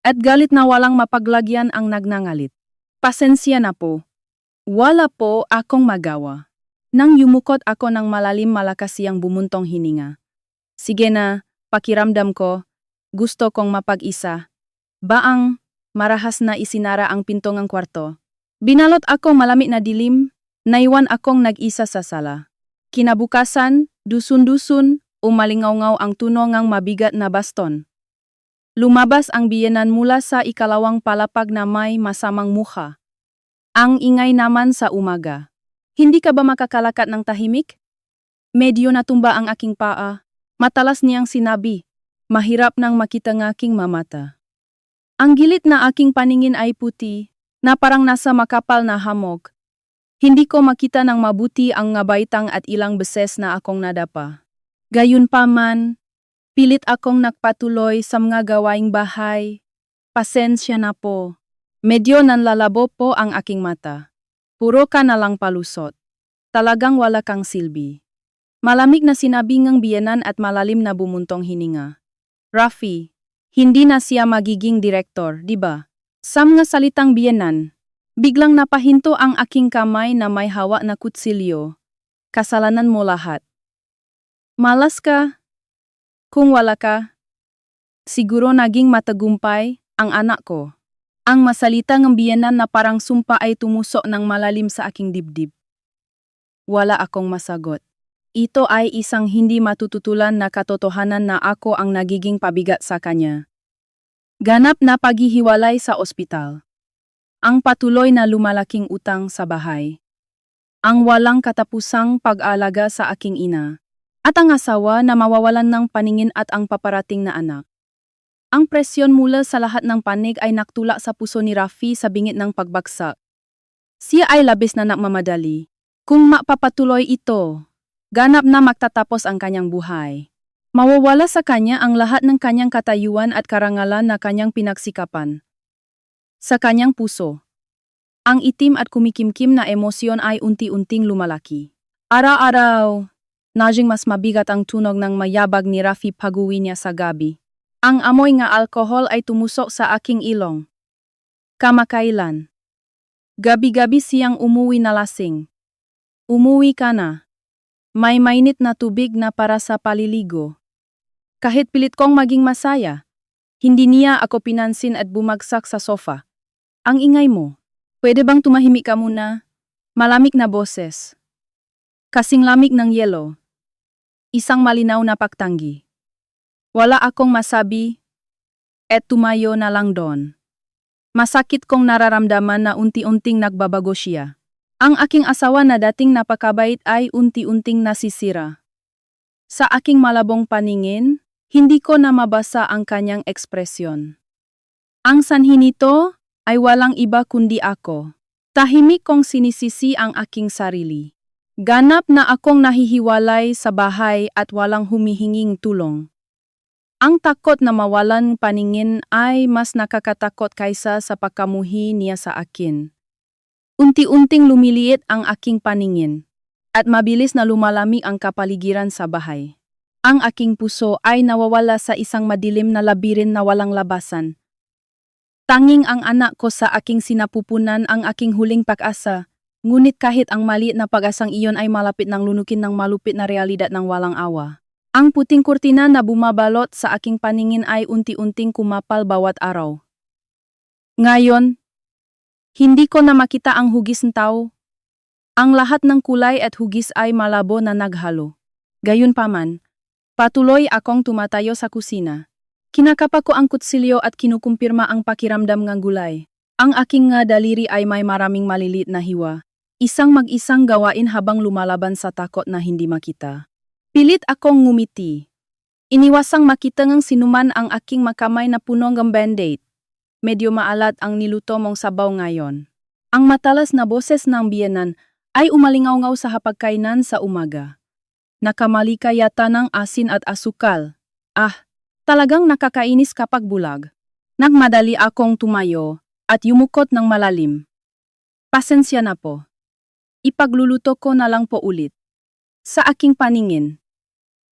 Speaker 1: At galit na walang mapaglagyan ang nagnangalit. Pasensya na po. Wala po akong magawa. Nang yumukot ako ng malalim malakas siyang bumuntong hininga. Sige na, pakiramdam ko. Gusto kong mapag-isa. Baang, marahas na isinara ang pinto ng kwarto. Binalot ako malamig na dilim, naiwan akong nag-isa sa sala. Kinabukasan, dusun-dusun, umalingaw-ngaw ang tuno ng mabigat na baston. Lumabas ang biyenan mula sa ikalawang palapag na may masamang mukha. Ang ingay naman sa umaga. Hindi ka ba makakalakat ng tahimik? Medyo natumba ang aking paa. Matalas niyang sinabi. Mahirap nang makita ng aking mamata. Ang gilit na aking paningin ay puti, na parang nasa makapal na hamog. Hindi ko makita ng mabuti ang ngabaitang at ilang beses na akong nadapa. Gayunpaman, pilit akong nagpatuloy sa mga gawaing bahay. Pasensya na po. Medyo nanlalabo po ang aking mata. Puro ka na lang palusot. Talagang wala kang silbi. Malamig na sinabi ng biyenan at malalim na bumuntong hininga. Rafi, hindi na siya magiging direktor, di ba? Sa mga salitang biyenan, biglang napahinto ang aking kamay na may hawak na kutsilyo. Kasalanan mo lahat. Malas ka? Kung wala ka, siguro naging matagumpay ang anak ko. Ang masalita ng biyenan na parang sumpa ay tumusok ng malalim sa aking dibdib. Wala akong masagot. Ito ay isang hindi matututulan na katotohanan na ako ang nagiging pabigat sa kanya. Ganap na paghihiwalay sa ospital. Ang patuloy na lumalaking utang sa bahay. Ang walang katapusang pag-alaga sa aking ina. At ang asawa na mawawalan ng paningin at ang paparating na anak. Ang presyon mula sa lahat ng panig ay naktula sa puso ni Rafi sa bingit ng pagbagsak. Siya ay labis na nagmamadali. Kung mapapatuloy ito, ganap na magtatapos ang kanyang buhay. Mawawala sa kanya ang lahat ng kanyang katayuan at karangalan na kanyang pinagsikapan. Sa kanyang puso, ang itim at kumikimkim na emosyon ay unti-unting lumalaki. Araw-araw, naging mas mabigat ang tunog ng mayabag ni Rafi pag-uwi niya sa gabi. Ang amoy nga alkohol ay tumusok sa aking ilong. Kamakailan. Gabi-gabi siyang umuwi na lasing. Umuwi ka na. May mainit na tubig na para sa paliligo. Kahit pilit kong maging masaya, hindi niya ako pinansin at bumagsak sa sofa. Ang ingay mo. Pwede bang tumahimik ka muna? Malamig na boses. Kasing lamig ng yelo. Isang malinaw na pagtanggi. Wala akong masabi, et tumayo na lang doon. Masakit kong nararamdaman na unti-unting nagbabago siya. Ang aking asawa na dating napakabait ay unti-unting nasisira. Sa aking malabong paningin, hindi ko na mabasa ang kanyang ekspresyon. Ang sanhi nito ay walang iba kundi ako. Tahimik kong sinisisi ang aking sarili. Ganap na akong nahihiwalay sa bahay at walang humihinging tulong. Ang takot na mawalan paningin ay mas nakakatakot kaysa sa pagkamuhi niya sa akin. Unti-unting lumiliit ang aking paningin, at mabilis na lumalamig ang kapaligiran sa bahay. Ang aking puso ay nawawala sa isang madilim na labirin na walang labasan. Tanging ang anak ko sa aking sinapupunan ang aking huling pag-asa, ngunit kahit ang maliit na pag-asang iyon ay malapit ng lunukin ng malupit na realidad ng walang awa. Ang puting kurtina na bumabalot sa aking paningin ay unti-unting kumapal bawat araw. Ngayon, hindi ko na makita ang hugis ng tao. Ang lahat ng kulay at hugis ay malabo na naghalo. Gayunpaman, patuloy akong tumatayo sa kusina. Kinakapa ko ang kutsilyo at kinukumpirma ang pakiramdam ng gulay. Ang aking nga daliri ay may maraming malilit na hiwa. Isang mag-isang gawain habang lumalaban sa takot na hindi makita. Pilit akong ngumiti. Iniwasang makita ng sinuman ang aking makamay na puno ng band-aid. Medyo maalat ang niluto mong sabaw ngayon. Ang matalas na boses ng biyenan ay umalingaw-ngaw sa hapagkainan sa umaga. Nakamali ka yata ng asin at asukal. Ah, talagang nakakainis kapag bulag. Nagmadali akong tumayo at yumukot ng malalim. Pasensya na po. Ipagluluto ko na lang po ulit. Sa aking paningin,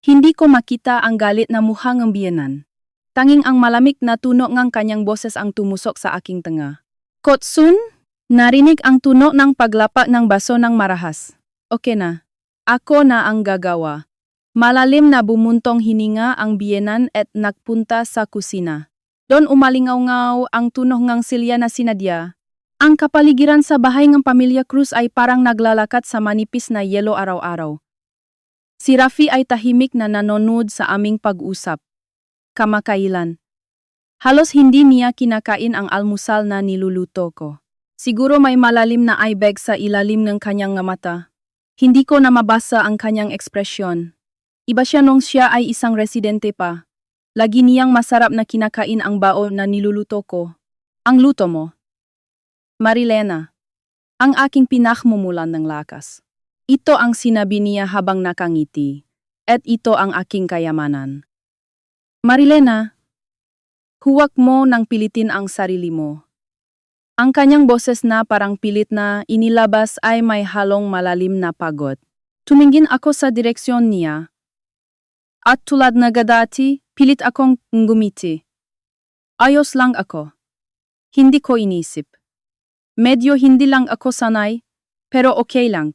Speaker 1: hindi ko makita ang galit na mukha ng biyenan. Tanging ang malamig na tunog ng kanyang boses ang tumusok sa aking tenga. Kotsun, narinig ang tunog ng paglapak ng baso ng marahas. Okay na. Ako na ang gagawa. Malalim na bumuntong hininga ang biyenan at nagpunta sa kusina. Doon umalingaw-ngaw ang tunog ng silya na sinadya. Ang kapaligiran sa bahay ng pamilya Cruz ay parang naglalakat sa manipis na yelo araw-araw. Si Rafi ay tahimik na nanonood sa aming pag-usap. Kamakailan. Halos hindi niya kinakain ang almusal na niluluto ko. Siguro may malalim na eye bag sa ilalim ng kanyang mata. Hindi ko na mabasa ang kanyang ekspresyon. Iba siya nung siya ay isang residente pa. Lagi niyang masarap na kinakain ang baon na niluluto ko. Ang luto mo. Marilena. Ang aking pinakmumulan ng lakas. Ito ang sinabi niya habang nakangiti. At ito ang aking kayamanan. Marilena, huwag mo nang pilitin ang sarili mo. Ang kanyang boses na parang pilit na inilabas ay may halong malalim na pagod. Tumingin ako sa direksyon niya. At tulad na gadati, pilit akong ngumiti. Ayos lang ako. Hindi ko inisip. Medyo hindi lang ako sanay, pero okay lang.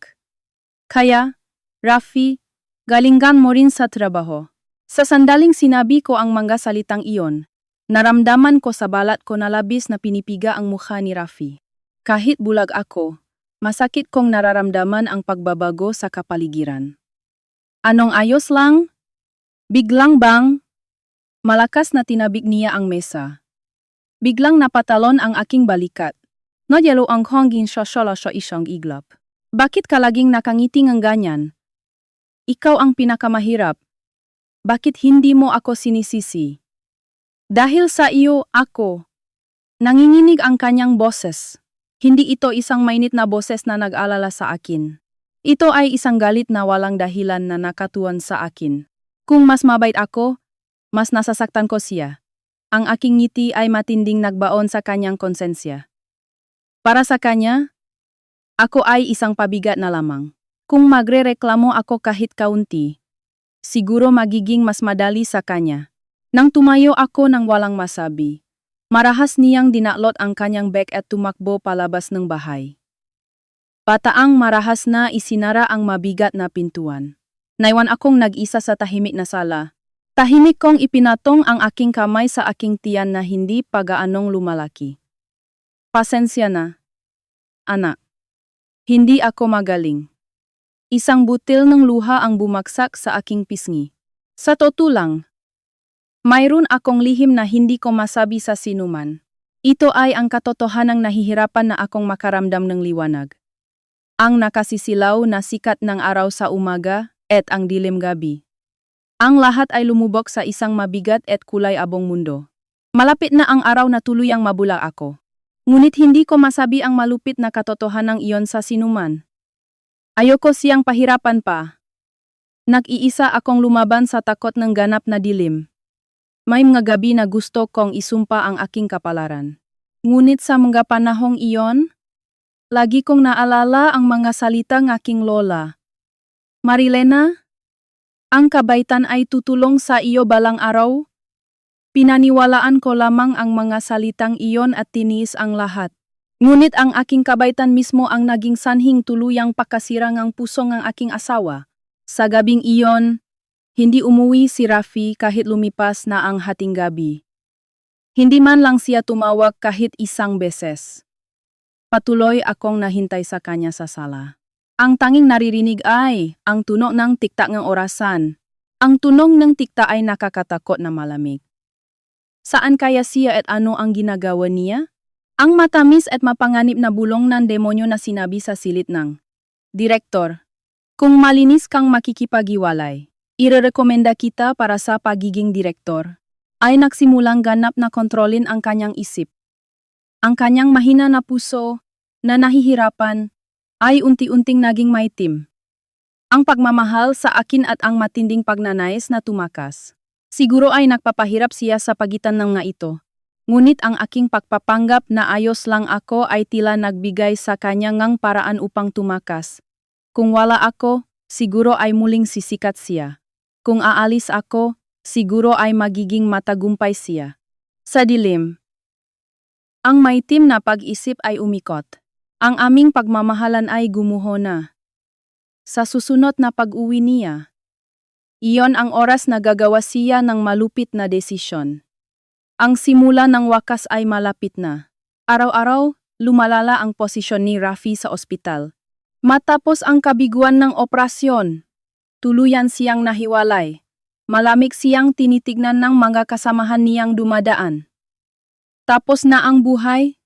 Speaker 1: Kaya, Rafi, galingan mo rin sa trabaho. Sa sandaling sinabi ko ang mga salitang iyon, naramdaman ko sa balat ko na labis na pinipiga ang mukha ni Rafi. Kahit bulag ako, masakit kong nararamdaman ang pagbabago sa kapaligiran. Anong ayos lang? Biglang bang? Malakas na tinabig niya ang mesa. Biglang napatalon ang aking balikat. Nagyalo ang hangin sa isang iglap. Bakit ka laging nakangiti ng ganyan? Ikaw ang pinakamahirap. Bakit hindi mo ako sinisisi? Dahil sa iyo, ako. Nanginginig ang kanyang boses. Hindi ito isang mainit na boses na nag-alala sa akin. Ito ay isang galit na walang dahilan na nakatuon sa akin. Kung mas mabait ako, mas nasasaktan ko siya. Ang aking ngiti ay matinding nagbaon sa kanyang konsensya. Para sa kanya, ako ay isang pabigat na lamang. Kung magrereklamo ako kahit kaunti, siguro magiging mas madali sa kanya. Nang tumayo ako nang walang masabi, marahas niyang dinaklot ang kanyang bag at tumakbo palabas ng bahay. Pataang marahas na isinara ang mabigat na pintuan. Naiwan akong nag-isa sa tahimik na sala. Tahimik kong ipinatong ang aking kamay sa aking tiyan na hindi pa gaanong lumalaki. Pasensya na, anak. Hindi ako magaling. Isang butil ng luha ang bumagsak sa aking pisngi. Sa totoo lang, mayroon akong lihim na hindi ko masabi sa sinuman. Ito ay ang katotohanang nahihirapan na akong makaramdam ng liwanag. Ang nakasisilaw na sikat ng araw sa umaga at ang dilim gabi. Ang lahat ay lumubog sa isang mabigat at kulay abong mundo. Malapit na ang araw na tuluyang mabula ako. Ngunit hindi ko masabi ang malupit na katotohanang iyon sa sinuman. Ayoko siyang pahirapan pa. Nag-iisa akong lumaban sa takot ng ganap na dilim. May mga gabi na gusto kong isumpa ang aking kapalaran. Ngunit sa mga panahong iyon, lagi kong naalala ang mga salita ng aking lola. Marilena, ang kabaitan ay tutulong sa iyo balang araw. Pinaniwalaan ko lamang ang mga salitang iyon at tiniis ang lahat. Ngunit ang aking kabaitan mismo ang naging sanhing tuluyang pakasira ng puso ng aking asawa. Sa gabing iyon, hindi umuwi si Rafi kahit lumipas na ang hating gabi. Hindi man lang siya tumawag kahit isang beses. Patuloy akong nahintay sa kanya sa sala. Ang tanging naririnig ay ang tunog ng tiktak ng orasan. Ang tunog ng tikta ay nakakatakot na malamig. Saan kaya siya at ano ang ginagawa niya? Ang matamis at mapanganib na bulong ng demonyo na sinabi sa silid ng Direktor, kung malinis kang makikipag-iwalay, irerekomenda kita para sa pagiging direktor. Ay nagsimulang ganap na kontrolin ang kanyang isip. Ang kanyang mahina na puso, na nahihirapan, ay unti-unting naging maitim. Ang pagmamahal sa akin at ang matinding pagnanais na tumakas. Siguro ay nagpapahirap siya sa pagitan ng nga ito. Ngunit ang aking pagpapanggap na ayos lang ako ay tila nagbigay sa kanya ngang paraan upang tumakas. Kung wala ako, siguro ay muling sisikat siya. Kung aalis ako, siguro ay magiging matagumpay siya. Sa dilim, ang maitim na pag-isip ay umikot. Ang aming pagmamahalan ay gumuho na. Sa susunod na pag-uwi niya, iyon ang oras na gagawa siya ng malupit na desisyon. Ang simula ng wakas ay malapit na. Araw-araw, lumalala ang posisyon ni Rafi sa ospital. Matapos ang kabiguan ng operasyon, tuluyan siyang nahiwalay. Malamig siyang tinitignan ng mga kasamahan niyang dumadaan. Tapos na ang buhay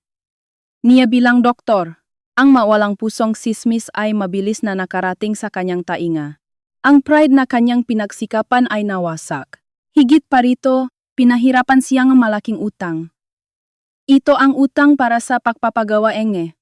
Speaker 1: niya bilang doktor. Ang mawalang pusong sismis ay mabilis na nakarating sa kanyang tainga. Ang pride na kanyang pinagsikapan ay nawasak. Higit pa rito, pinahirapan siyang malaking utang. Ito ang utang para sa pagpapagawa enge.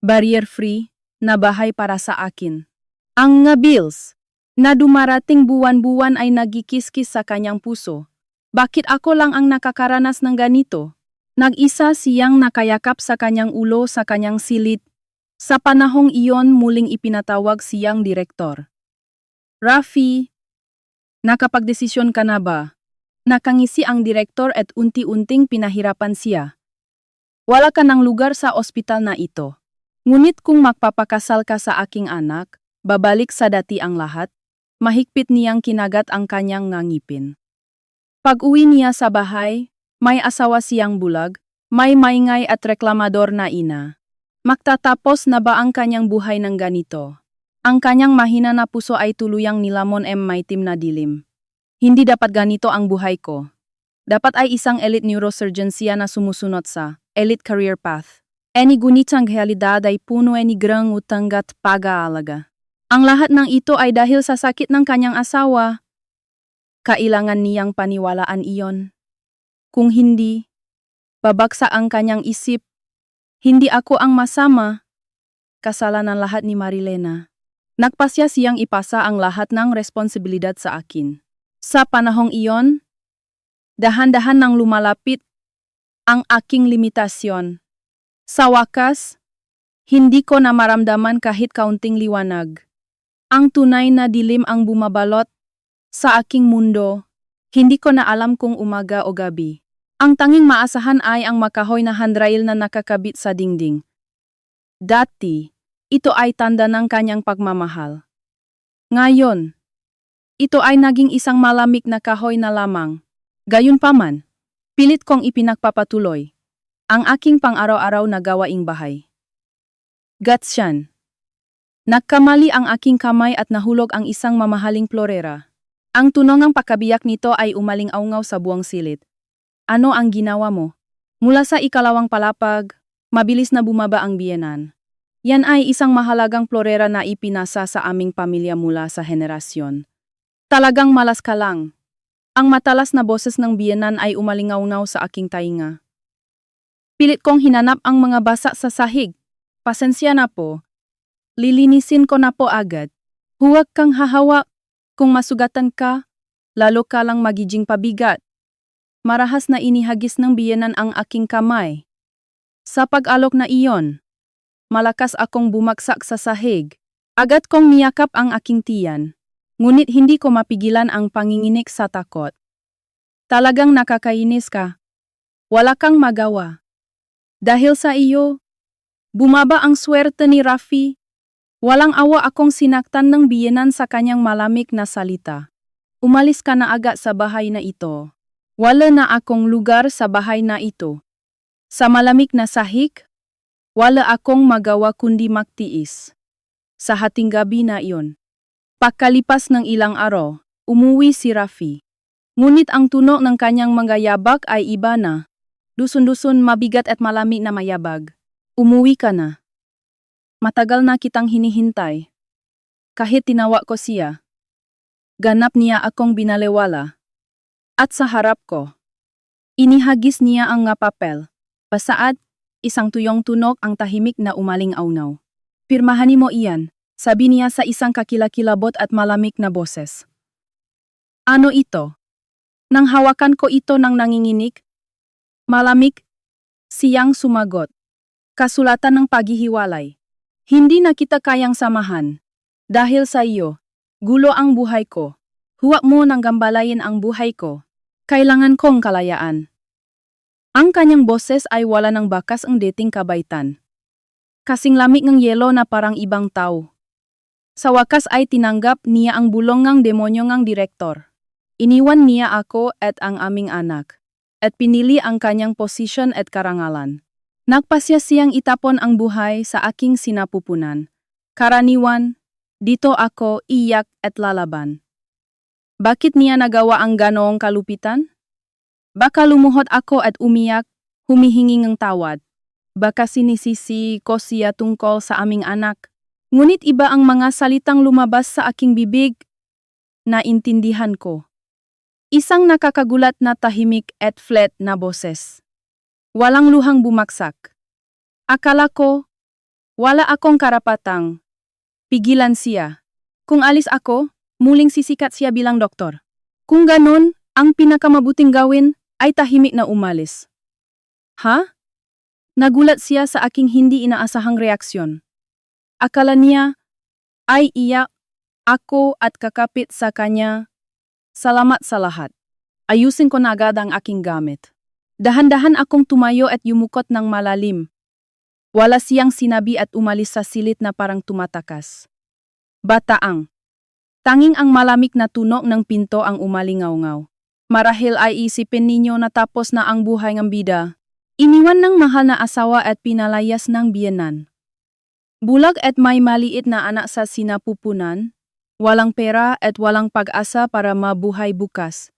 Speaker 1: Barrier-free na bahay para sa akin. Ang nga bills na dumarating buwan-buwan ay nagikiskis sa kanyang puso. Bakit ako lang ang nakakaranas ng ganito? Nag-isa siyang nakayakap sa kanyang ulo sa kanyang silid. Sa panahong iyon muling ipinatawag siyang direktor. Rafi, nakapagdesisyon ka na ba? Nakangisi ang direktor at unti-unting pinahirapan siya. Wala ka ng lugar sa ospital na ito. Ngunit kung magpapakasal ka sa aking anak, babalik sa dati ang lahat. Mahigpit niyang kinagat ang kanyang ngangipin. Pag-uwi niya sa bahay, may asawa siyang bulag, may maingay at reklamador na ina. Magtatapos na ba ang kanyang buhay ng ganito? Ang kanyang mahina na puso ay tuluyang nilamon maitim na dilim. Hindi dapat ganito ang buhay ko. Dapat ay isang elite neurosurgeon siya na sumusunod sa elite career path. Any gunitang realidad ay puno ni grang utanggat pag-aalaga. Ang lahat ng ito ay dahil sa sakit ng kanyang asawa. Kailangan niyang paniwalaan iyon. Kung hindi, babagsak ang kanyang isip. Hindi ako ang masama. Kasalanan lahat ni Marilena. Nagpasya siyang ipasa ang lahat ng responsibilidad sa akin. Sa panahong iyon, dahan-dahan nang lumalapit ang aking limitasyon. Sa wakas, hindi ko na maramdaman kahit kaunting liwanag. Ang tunay na dilim ang bumabalot sa aking mundo. Hindi ko na alam kung umaga o gabi. Ang tanging maasahan ay ang makahoy na handrail na nakakabit sa dingding. Dati, ito ay tanda ng kanyang pagmamahal. Ngayon, ito ay naging isang malamig na kahoy na lamang. Gayunpaman, pilit kong ipinagpapatuloy ang aking pang-araw-araw na gawaing bahay. Gatsyan. Nagkamali ang aking kamay at nahulog ang isang mamahaling florera. Ang tunongang pagkabiyak nito ay umaling-aungaw sa buwang silid. Ano ang ginawa mo? Mula sa ikalawang palapag, mabilis na bumaba ang biyenan. Yan ay isang mahalagang florera na ipinasa sa aming pamilya mula sa henerasyon. Talagang malas ka lang. Ang matalas na boses ng biyenan ay umalingaw sa aking tainga. Pilit kong hinanap ang mga basa sa sahig. Pasensya na po. Lilinisin ko na po agad. Huwag kang hahawak. Kung masugatan ka, lalo ka lang magiging pabigat. Marahas na inihagis ng biyenan ang aking kamay. Sa pag-alok na iyon, malakas akong bumagsak sa sahig. Agad kong niyakap ang aking tiyan. Ngunit hindi ko mapigilan ang panginginig sa takot. Talagang nakakainis ka. Wala kang magawa. Dahil sa iyo, bumaba ang swerte ni Rafi. Walang awa akong sinaktan ng biyenan sa kanyang malamig na salita. Umalis ka na agad sa bahay na ito. Wala na akong lugar sa bahay na ito. Sa malamig na sahig, wala akong magawa kundi magtiis. Sa hating gabi na iyon. Pagkalipas ng ilang araw, umuwi si Rafi. Ngunit ang tunog ng kanyang mga yabag ay iba na. Dusun-dusun mabigat at malamig na mayabag. Umuwi ka na. Matagal na kitang hinihintay. Kahit tinawa ko siya, ganap niya akong binalewala. At sa harap ko, inihagis niya ang nga papel. Pasaad, isang tuyong tunog ang tahimik na umaling-aunaw. Pirmahan mo iyan. Sabi niya sa isang kakilakilabot at malamig na boses. Ano ito? Nang hawakan ko ito ng nanginginig, malamig, siyang sumagot. Kasulatan ng paghihiwalay. Hindi na kita kayang samahan. Dahil sa iyo, gulo ang buhay ko. Huwag mo nang gambalayin ang buhay ko. Kailangan kong kalayaan. Ang kanyang boses ay wala ng bakas ang dating kabaitan. Kasing lamig ng yelo na parang ibang tao. Sa wakas ay tinanggap niya ang bulong ng demonyo ng direktor. Iniwan niya ako at ang aming anak. At pinili ang kanyang posisyon at karangalan. Nagpasya siyang itapon ang buhay sa aking sinapupunan. Karaniwan, dito ako iyak at lalaban. Bakit niya nagawa ang ganoong kalupitan? Baka lumuhod ako at umiyak, humihingi ng tawad. Baka sinisisi ko siya tungkol sa aming anak. Ngunit iba ang mga salitang lumabas sa aking bibig. Naintindihan ko. Isang nakakagulat na tahimik at flat na boses. Walang luhang bumaksak. Akala ko, wala akong karapatang. Pigilan siya. Kung alis ako, muling sisikat siya bilang doktor. Kung ganon, ang pinakamabuting gawin ay tahimik na umalis. Ha? Nagulat siya sa aking hindi inaasahang reaksyon. Akala niya ay iyak ako at kakapit sa kanya. Salamat sa lahat. Ayusin ko na agad ang aking gamit. Dahan-dahan akong tumayo at yumukot ng malalim. Wala siyang sinabi at umalis sa silid na parang tumatakas. Bataang. Tanging ang malamig na tunog ng pinto ang umalingaw-ngaw. Marahil ay isipin ninyo na tapos na ang buhay ng bida. Iniwan ng mahal na asawa at pinalayas ng biyenan. Bulag at may maliit na anak sa sinapupunan, walang pera at walang pag-asa para mabuhay bukas.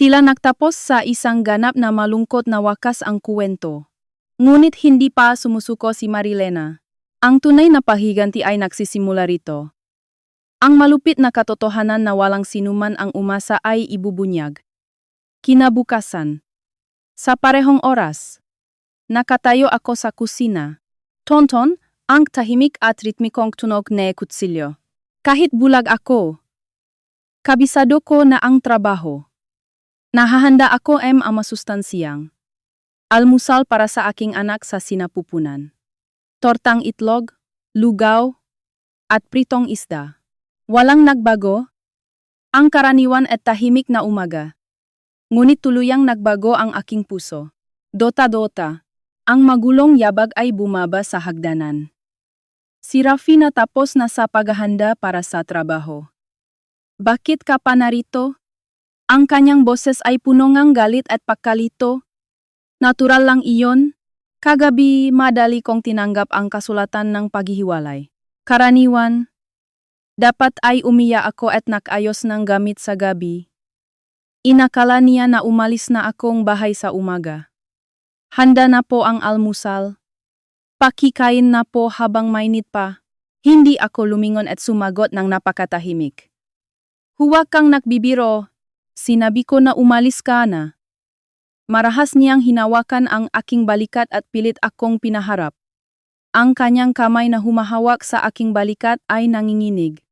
Speaker 1: Tila nagtapos sa isang ganap na malungkot na wakas ang kuwento. Ngunit hindi pa sumusuko si Marilena. Ang tunay na pahiganti ay nagsisimula rito. Ang malupit na katotohanan na walang sinuman ang umasa ay ibubunyag. Kinabukasan. Sa parehong oras, nakatayo ako sa kusina. Tonton, ang tahimik at ritmikong tunog na kutsilyo. Kahit bulag ako, kabisado ko na ang trabaho. Nahahanda ako ang masustansyang almusal para sa aking anak sa sinapupunan. Tortang itlog, lugaw, at pritong isda. Walang nagbago, ang karaniwan at tahimik na umaga. Ngunit tuluyang nagbago ang aking puso. Dota-dota, ang magulong yabag ay bumaba sa hagdanan. Si Rafi na tapos na sa paghahanda para sa trabaho. Bakit ka pa narito? Ang kanyang boses ay puno ng galit at pagkalito. Natural lang iyon. Kagabi, madali kong tinanggap ang kasulatan ng paghihiwalay. Karaniwan, dapat ay umiya ako at nakayos ng gamit sa gabi. Inakala niya na umalis na akong bahay sa umaga. Handa na po ang almusal. Pakikain na po habang mainit pa. Hindi ako lumingon at sumagot ng napakatahimik. Huwag kang nagbibiro. Sinabi ko na umalis ka na. Marahas niyang hinawakan ang aking balikat at pilit akong pinaharap. Ang kanyang kamay na humahawak sa aking balikat ay nanginginig.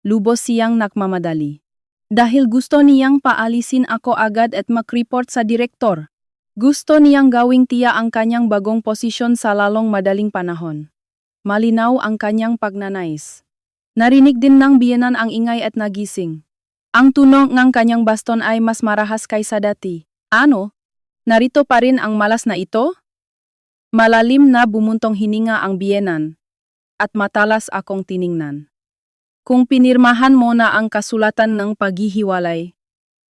Speaker 1: Lubos siyang nagmamadali. Dahil gusto niyang paalisin ako agad at mag-report sa direktor. Gusto niyang gawing tiya ang kanyang bagong posisyon sa lalong madaling panahon. Malinaw ang kanyang pagnanais. Narinig din ng biyenan ang ingay at nagising. Ang tunog ng kanyang baston ay mas marahas kaysa dati. Ano? Narito pa rin ang malas na ito? Malalim na bumuntong hininga ang biyenan. At matalas akong tiningnan. Kung pinirmahan mo na ang kasulatan ng paghihiwalay,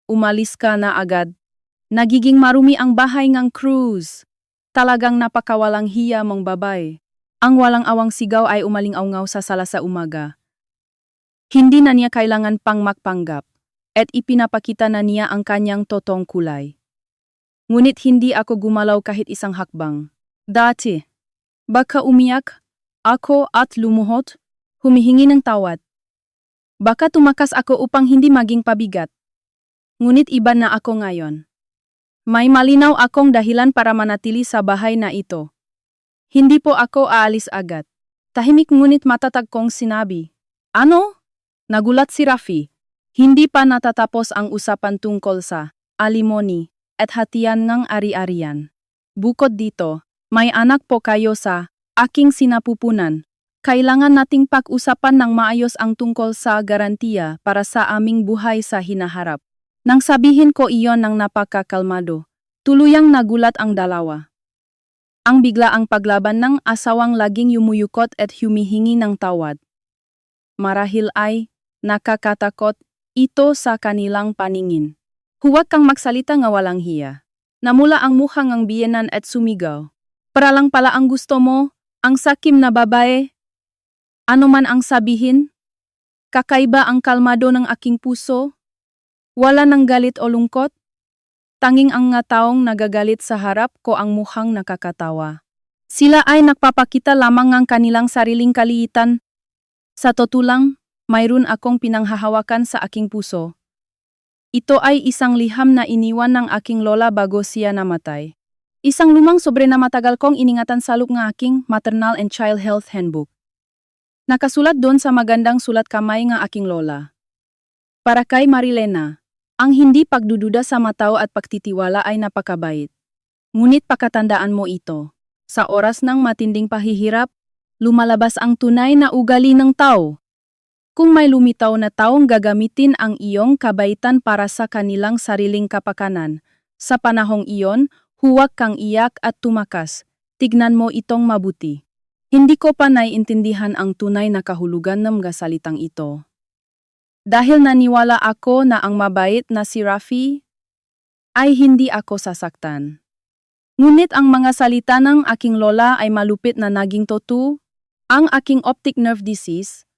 Speaker 1: umalis ka na agad. Nagiging marumi ang bahay ng Cruz. Talagang napakawalang hiya mong babae. Ang walang awang sigaw ay umaling-awngaw sa sala sa umaga. Hindi na niya kailangan pang magpanggap, at ipinapakita na niya ang kanyang totoong kulay. Ngunit hindi ako gumalaw kahit isang hakbang. Dati, baka umiyak ako at lumuhod, humihingi ng tawad. Baka tumakas ako upang hindi maging pabigat. Ngunit iba na ako ngayon. May malinaw akong dahilan para manatili sa bahay na ito. Hindi po ako aalis agad. Tahimik ngunit matatag kong sinabi. Ano? Nagulat si Rafi. Hindi pa natatapos ang usapan tungkol sa alimony at hatian ng ari-arian. Bukod dito, may anak po kayo sa aking sinapupunan. Kailangan nating pag-usapan ng maayos ang tungkol sa garantiya para sa aming buhay sa hinaharap. Nang sabihin ko iyon ng napakakalmado, tuluyang nagulat ang dalawa. Ang biglaang paglaban ng asawang laging yumuyukot at humihingi ng tawad. Marahil ay nakakatakot ito sa kanilang paningin. Huwag kang magsalita nga walang hiya. Namula ang mukhang ang biyenan at sumigaw. Para lang pala ang gusto mo, ang sakim na babae. Ano man ang sabihin? Kakaiba ang kalmado ng aking puso? Wala ng galit o lungkot? Tanging ang nga taong nagagalit sa harap ko ang mukhang nakakatawa. Sila ay nagpapakita lamang ng kanilang sariling kaliitan. Sa totoo lang, mayroon akong pinanghahawakan sa aking puso. Ito ay isang liham na iniwan ng aking lola bago siya namatay. Isang lumang sobre na matagal kong iningatan sa loob ng aking Maternal and Child Health Handbook. Nakasulat doon sa magandang sulat kamay ng aking lola. Para kay Marilena, ang hindi pagdududa sa matao at pagtitiwala ay napakabait. Ngunit pakatandaan mo ito. Sa oras ng matinding pahihirap, lumalabas ang tunay na ugali ng tao. Kung may lumitaw na taong gagamitin ang iyong kabaitan para sa kanilang sariling kapakanan, sa panahong iyon, huwag kang iyak at tumakas. Tignan mo itong mabuti. Hindi ko pa naiintindihan ang tunay na kahulugan ng mga salitang ito. Dahil naniwala ako na ang mabait na si Rafi ay hindi ako sasaktan. Ngunit ang mga salita ng aking lola ay malupit na naging totoo, ang aking optic nerve disease,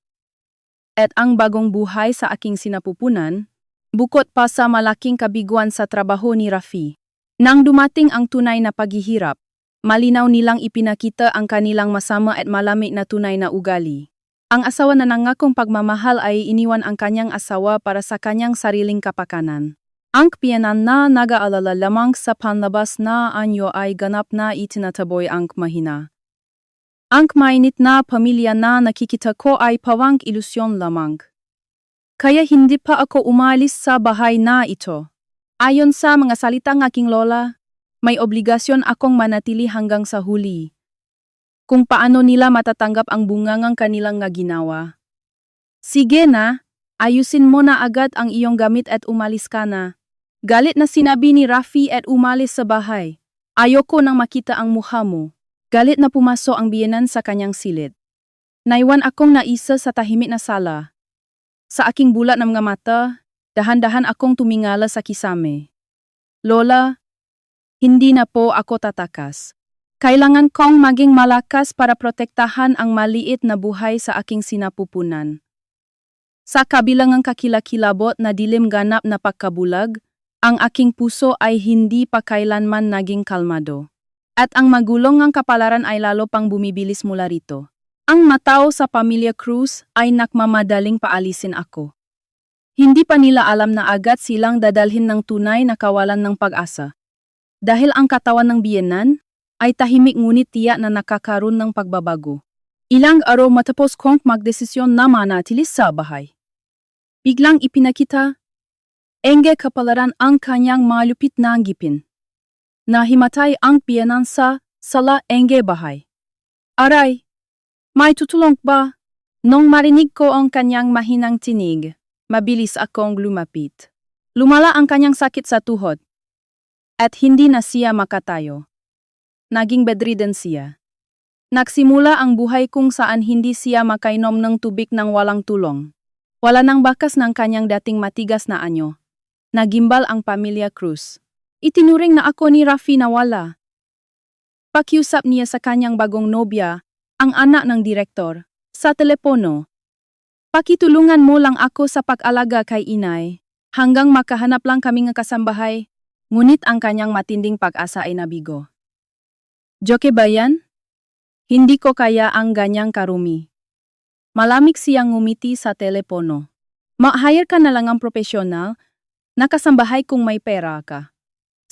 Speaker 1: at ang bagong buhay sa aking sinapupunan, bukod pa sa malaking kabiguan sa trabaho ni Rafi. Nang dumating ang tunay na paghihirap, malinaw nilang ipinakita ang kanilang masama at malamig na tunay na ugali. Ang asawa na nangakong pagmamahal ay iniwan ang kanyang asawa para sa kanyang sariling kapakanan. Ang piyanan na nag-aalala lamang sa panlabas na anyo ay ganap na itinataboy ang mahina. Ang mainit na pamilya na nakikita ko ay pawang ilusyon lamang. Kaya hindi pa ako umalis sa bahay na ito. Ayon sa mga salita ng aking lola, may obligasyon akong manatili hanggang sa huli. Kung paano nila matatanggap ang bungangang kanilang nga ginawa. Sige na, ayusin mo na agad ang iyong gamit at umalis ka na. Galit na sinabi ni Rafi at umalis sa bahay. Ayoko nang makita ang mukha mo. Galit na pumasok ang biyenan sa kanyang silid. Naiwan akong naisa sa tahimik na sala. Sa aking bulat ng mga mata, dahan-dahan akong tumingala sa kisame. Lola, hindi na po ako tatakas. Kailangan kong maging malakas para protektahan ang maliit na buhay sa aking sinapupunan. Sa kabilang kakilakilabot na dilim ganap na pagkabulag, ang aking puso ay hindi pa kailanman naging kalmado. At ang magulong ng kapalaran ay lalo pang bumibilis mula rito. Ang matao sa pamilya Cruz ay nakmamadaling paalisin ako. Hindi pa nila alam na agad silang dadalhin ng tunay na kawalan ng pag-asa. Dahil ang katawan ng biyenan ay tahimik ngunit tiyak na nakakaroon ng pagbabago. Ilang araw matapos kong magdesisyon na manatili sa bahay. Biglang ipinakita, Enge kapalaran ang kanyang malupit na ngipin. Nahimatay ang biyenan sa sala Enge bahay. Aray, may tutulong ba? Nung marinig ko ang kanyang mahinang tinig, mabilis akong lumapit. Lumala ang kanyang sakit sa tuhod. At hindi na siya makatayo. Naging bedridden siya. Nagsimula ang buhay kung saan hindi siya makainom ng tubig ng walang tulong. Wala nang bakas ng kanyang dating matigas na anyo. Nagimbal ang pamilya Cruz. Itinuring na ako ni Rafi na wala. Pakiusap niya sa kanyang bagong nobya, ang anak ng direktor, sa telepono. Pakitulungan mo lang ako sa pag-alaga kay inay, hanggang makahanap lang kami ng kasambahay, ngunit ang kanyang matinding pag-asa ay nabigo. Joke ba yan? Hindi ko kaya ang ganyang karumi. Malamig siyang ngumiti sa telepono. Ma-hire ka na lang ang profesional, nakasambahay kung may pera ka.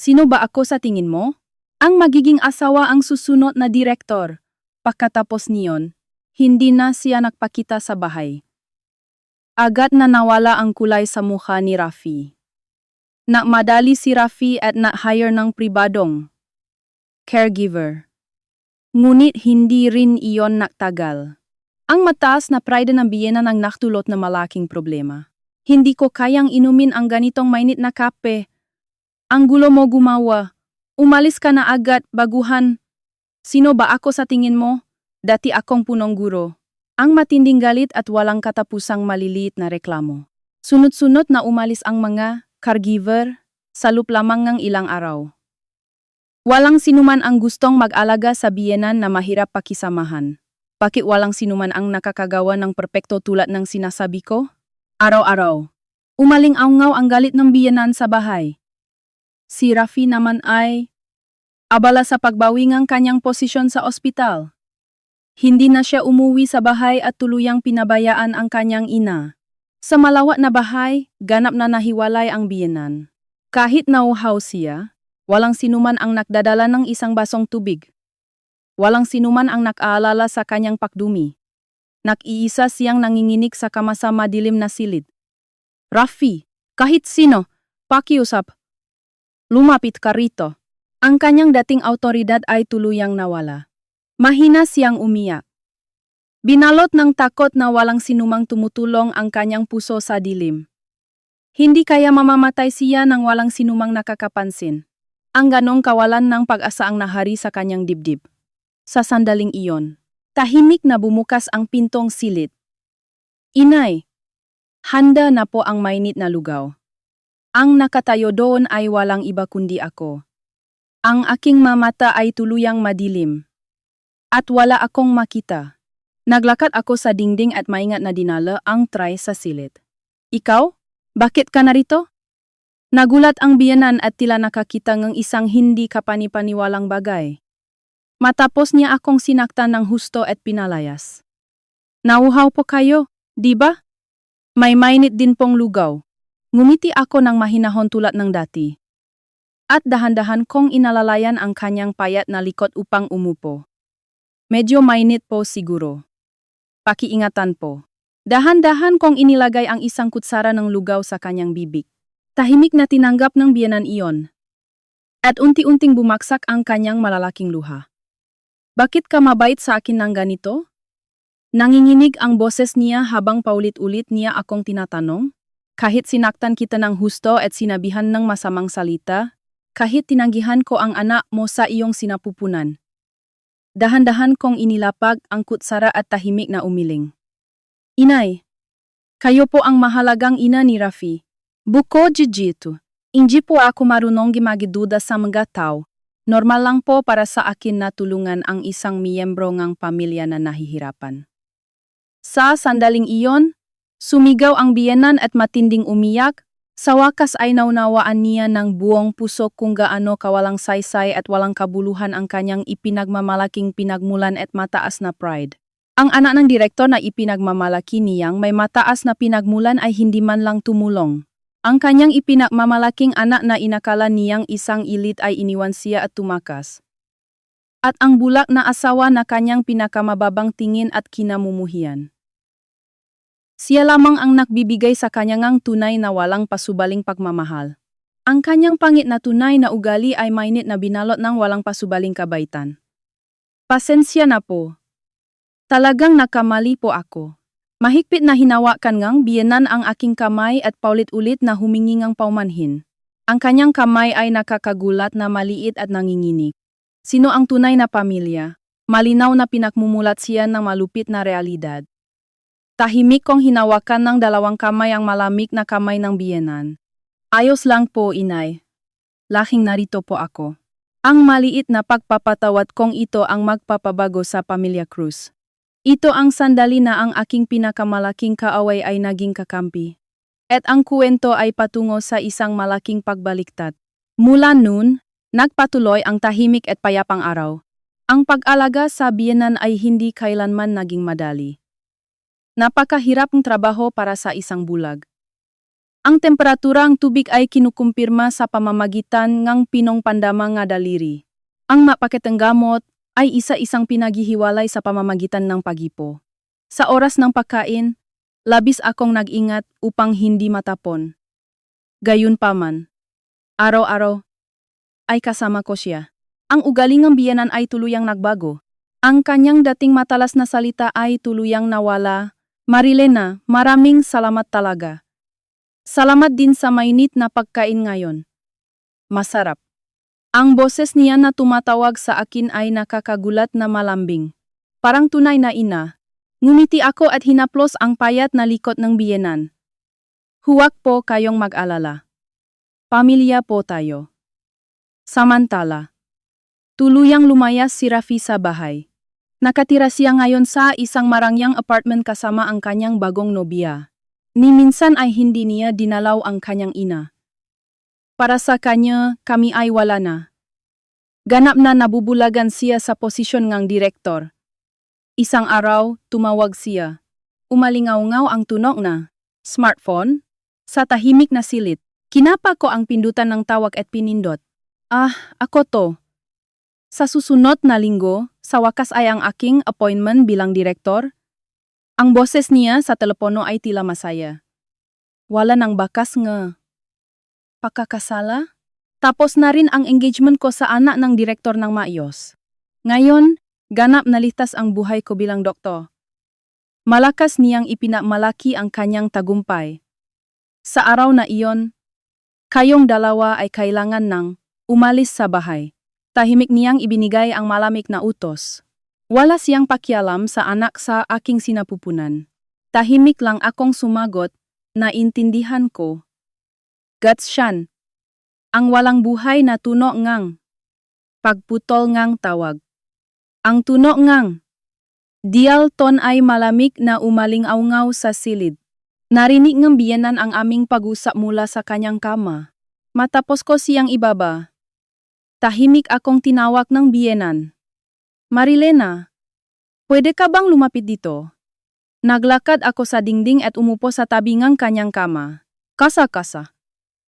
Speaker 1: Sino ba ako sa tingin mo? Ang magiging asawa ang susunod na direktor. Pagkatapos niyon, Hindi na siya nagpakita sa bahay. Agad na nawala ang kulay sa mukha ni Rafi. Nakmadali si Rafi at na-hire ng pribadong caregiver. Ngunit hindi rin iyon nagtagal. Ang mataas na pride ng biyenan ang naktulot na malaking problema. Hindi ko kayang inumin ang ganitong mainit na kape. Ang gulo mo gumawa. Umalis ka na agad, baguhan. Sino ba ako sa tingin mo? Dati akong punong guro. Ang matinding galit at walang katapusang maliliit na reklamo. Sunod-sunod na umalis ang mga caregiver sa loob lamang ng ilang araw. Walang sinuman ang gustong mag-alaga sa biyenan na mahirap pakisamahan. Bakit walang sinuman ang nakakagawa ng perpekto tulad ng sinasabi ko? Araw-araw. Umaling-aungaw ang galit ng biyenan sa bahay. Si Rafi naman ay abala sa pagbawi ng kanyang posisyon sa ospital. Hindi na siya umuwi sa bahay at tuluyang pinabayaan ang kanyang ina. Sa malawak na bahay, ganap na nahiwalay ang biyenan. Kahit nauhaw siya, walang sinuman ang nakdadala ng isang basong tubig. Walang sinuman ang nakaalala sa kanyang pakdumi. Nag-iisa siyang nanginginig sa kama sa madilim na silid. Rafi, kahit sino, pakiusap. Lumapit ka rito. Ang kanyang dating autoridad ay tuluyang nawala. Mahina siyang umiyak. Binalot ng takot na walang sinumang tumutulong ang kanyang puso sa dilim. Hindi kaya mamamatay siya nang walang sinumang nakakapansin. Ang ganong kawalan ng pag-asa ang nahari sa kanyang dibdib. Sa sandaling iyon, tahimik na bumukas ang pintong silid. Inay, handa na po ang mainit na lugaw. Ang nakatayo doon ay walang iba kundi ako. Ang aking mamata ay tuluyang madilim. At wala akong makita. Naglakad ako sa dingding at maingat na dinala ang tray sa silid. Ikaw? Bakit ka narito? Nagulat ang biyenan at tila nakakita ng isang hindi kapanipaniwalang bagay. Matapos niya akong sinaktan ng husto at pinalayas. Nauhaw po kayo, di ba? May mainit din pong lugaw. Ngumiti ako ng mahinahon tulad ng dati. At dahan-dahan kong inalalayan ang kanyang payat na likod upang umupo. Medyo mainit po siguro. Pakiingatan po. Dahan-dahan kong inilagay ang isang kutsara ng lugaw sa kanyang bibig. Tahimik na tinanggap ng biyenan iyon. At unti-unting bumaksak ang kanyang malalaking luha. Bakit ka mabait sa akin ng ganito? Nanginginig ang boses niya habang paulit-ulit niya akong tinatanong. Kahit sinaktan kita ng husto at sinabihan ng masamang salita, kahit tinanggihan ko ang anak mo sa iyong sinapupunan. Dahan-dahan kong inilapag ang kutsara at tahimik na umiling. Inay, kayo po ang mahalagang ina ni Rafi. Bukod dito, hindi po ako marunong gimagiduda sa mga tao. Normal lang po para sa akin na tulungan ang isang miyembro ng pamilya na nahihirapan. Sa sandaling iyon, sumigaw ang biyenan at matinding umiyak. Sa wakas ay naunawaan niya ng buong puso kung gaano kawalang saysay at walang kabuluhan ang kanyang ipinagmamalaking pinagmulan at mataas na pride. Ang anak ng direktor na ipinagmamalaki niyang may mataas na pinagmulan ay hindi man lang tumulong. Ang kanyang ipinagmamalaking anak na inakala niyang isang elite ay iniwan siya at tumakas. At ang bulak na asawa na kanyang pinakamababang tingin at kinamumuhian. Siya lamang ang nagbibigay sa kanyang tunay na walang pasubaling pagmamahal. Ang kanyang pangit na tunay na ugali ay mainit na binalot ng walang pasubaling kabaitan. Pasensya na po. Talagang nakamali po ako. Mahigpit na hinawakan ngang biyenan ang aking kamay at paulit-ulit na humingi ngang paumanhin. Ang kanyang kamay ay nakakagulat na maliit at nanginginig. Sino ang tunay na pamilya? Malinaw na pinakmumulat siya ng malupit na realidad. Tahimik kong hinawakan ng dalawang kamay ang malamig na kamay ng biyenan. Ayos lang po, inay. Lahing narito po ako. Ang maliit na pagpapatawad kong ito ang magpapabago sa Pamilya Cruz. Ito ang sandali na ang aking pinakamalaking kaaway ay naging kakampi. At ang kuwento ay patungo sa isang malaking pagbaliktad. Mula noon, nagpatuloy ang tahimik at payapang araw. Ang pag-alaga sa biyenan ay hindi kailanman naging madali. Napakahirap ng trabaho para sa isang bulag. Ang temperatura ng tubig ay kinukumpirma sa pamamagitan ng pinong pandama nga daliri. Ang mapakitang gamot ay isa-isang pinaghihiwalay sa pamamagitan ng pagipo. Sa oras ng pagkain, labis akong nag-ingat upang hindi matapon. Gayunpaman, araw-araw ay kasama ko siya. Ang ugaling ng biyenan ay tuluyang nagbago. Ang kanyang dating matalas na salita ay tuluyang nawala. Marilena, maraming salamat talaga. Salamat din sa mainit na pagkain ngayon. Masarap. Ang boses niya na tumatawag sa akin ay nakakagulat na malambing. Parang tunay na ina. Ngumiti ako at hinaplos ang payat na likod ng biyenan. Huwag po kayong mag-alala. Pamilya po tayo. Samantala, tuluyang lumayas si Rafi sa bahay. Nakatira siya ngayon sa isang marangyang apartment kasama ang kanyang bagong nobya. Ni minsan ay hindi niya dinalaw ang kanyang ina. Para sa kanya, kami ay wala na. Ganap na nabubulagan siya sa posisyon ngang direktor. Isang araw, tumawag siya. Umalingaw-ngaw ang tunog na smartphone. Sa tahimik na silid, kinapa ko ang pindutan ng tawag at pinindot. Ako to. Sa susunod na linggo, sa wakas ay ang aking appointment bilang direktor. Ang boses niya sa telepono ay tila masaya. Wala nang bakas nga. Pakakasala? Tapos na rin ang engagement ko sa anak ng direktor ng maayos. Ngayon, ganap na ligtas ang buhay ko bilang doktor. Malakas niyang ipinamalaki ang kanyang tagumpay. Sa araw na iyon, kayong dalawa ay kailangan ng umalis sa bahay. Tahimik niyang ibinigay ang malamig na utos. Wala siyang pakialam sa anak sa aking sinapupunan. Tahimik lang akong sumagot, naintindihan ko. Gatsyan. Ang walang buhay na tuno ngang. Pagputol ngang tawag. Ang tuno ngang. Dial ton ay malamig na umaling-awngaw sa silid. Narinig ng biyenan ang aming pag-usap mula sa kanyang kama. Matapos ko siyang ibaba. Tahimik akong tinawag ng biyenan. Marilena, pwede ka bang lumapit dito? Naglakad ako sa dingding at umupo sa tabi ng kanyang kama. Kasa-kasa.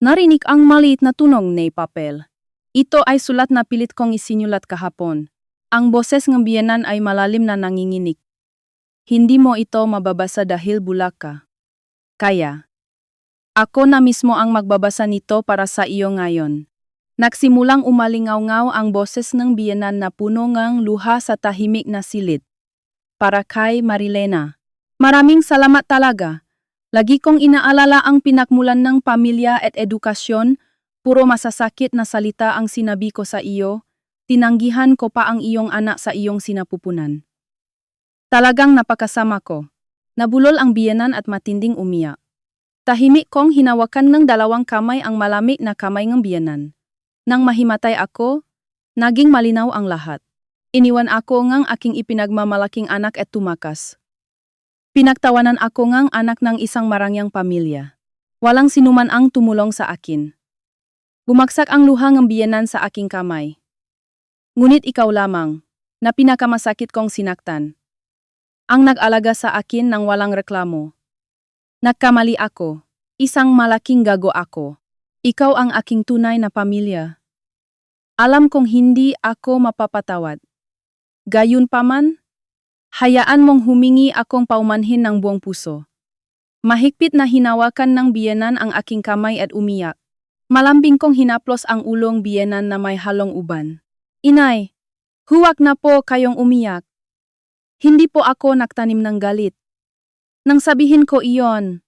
Speaker 1: Narinig ang maliit na tunog na papel. Ito ay sulat na pilit kong isinulat kahapon. Ang boses ng biyenan ay malalim na nanginginig. Hindi mo ito mababasa dahil bulak ka. Kaya, ako na mismo ang magbabasa nito para sa iyo ngayon. Nagsimulang umalingaw-ngaw ang boses ng biyenan na puno ngang luha sa tahimik na silid. Para kay Marilena. Maraming salamat talaga. Lagi kong inaalala ang pinakmulan ng pamilya at edukasyon, puro masasakit na salita ang sinabi ko sa iyo, tinanggihan ko pa ang iyong anak sa iyong sinapupunan. Talagang napakasama ko. Nabulol ang biyenan at matinding umiyak. Tahimik kong hinawakan ng dalawang kamay ang malamig na kamay ng biyenan. Nang mahimatay ako, naging malinaw ang lahat. Iniwan ako ngang aking ipinagmamalaking anak at tumakas. Pinagtawanan ako ngang anak ng isang marangyang pamilya. Walang sinuman ang tumulong sa akin. Bumagsak ang luha ng biyenan sa aking kamay. Ngunit ikaw lamang, na pinakamasakit kong sinaktan. Ang nag-alaga sa akin nang walang reklamo. Nagkamali ako. Isang malaking gago ako. Ikaw ang aking tunay na pamilya. Alam kong hindi ako mapapatawad. Gayunpaman, hayaan mong humingi akong paumanhin ng buong puso. Mahigpit na hinawakan ng biyenan ang aking kamay at umiyak. Malambing kong hinaplos ang ulong biyenan na may halong uban. Inay, huwag na po kayong umiyak. Hindi po ako nagtanim ng galit. Nang sabihin ko iyon,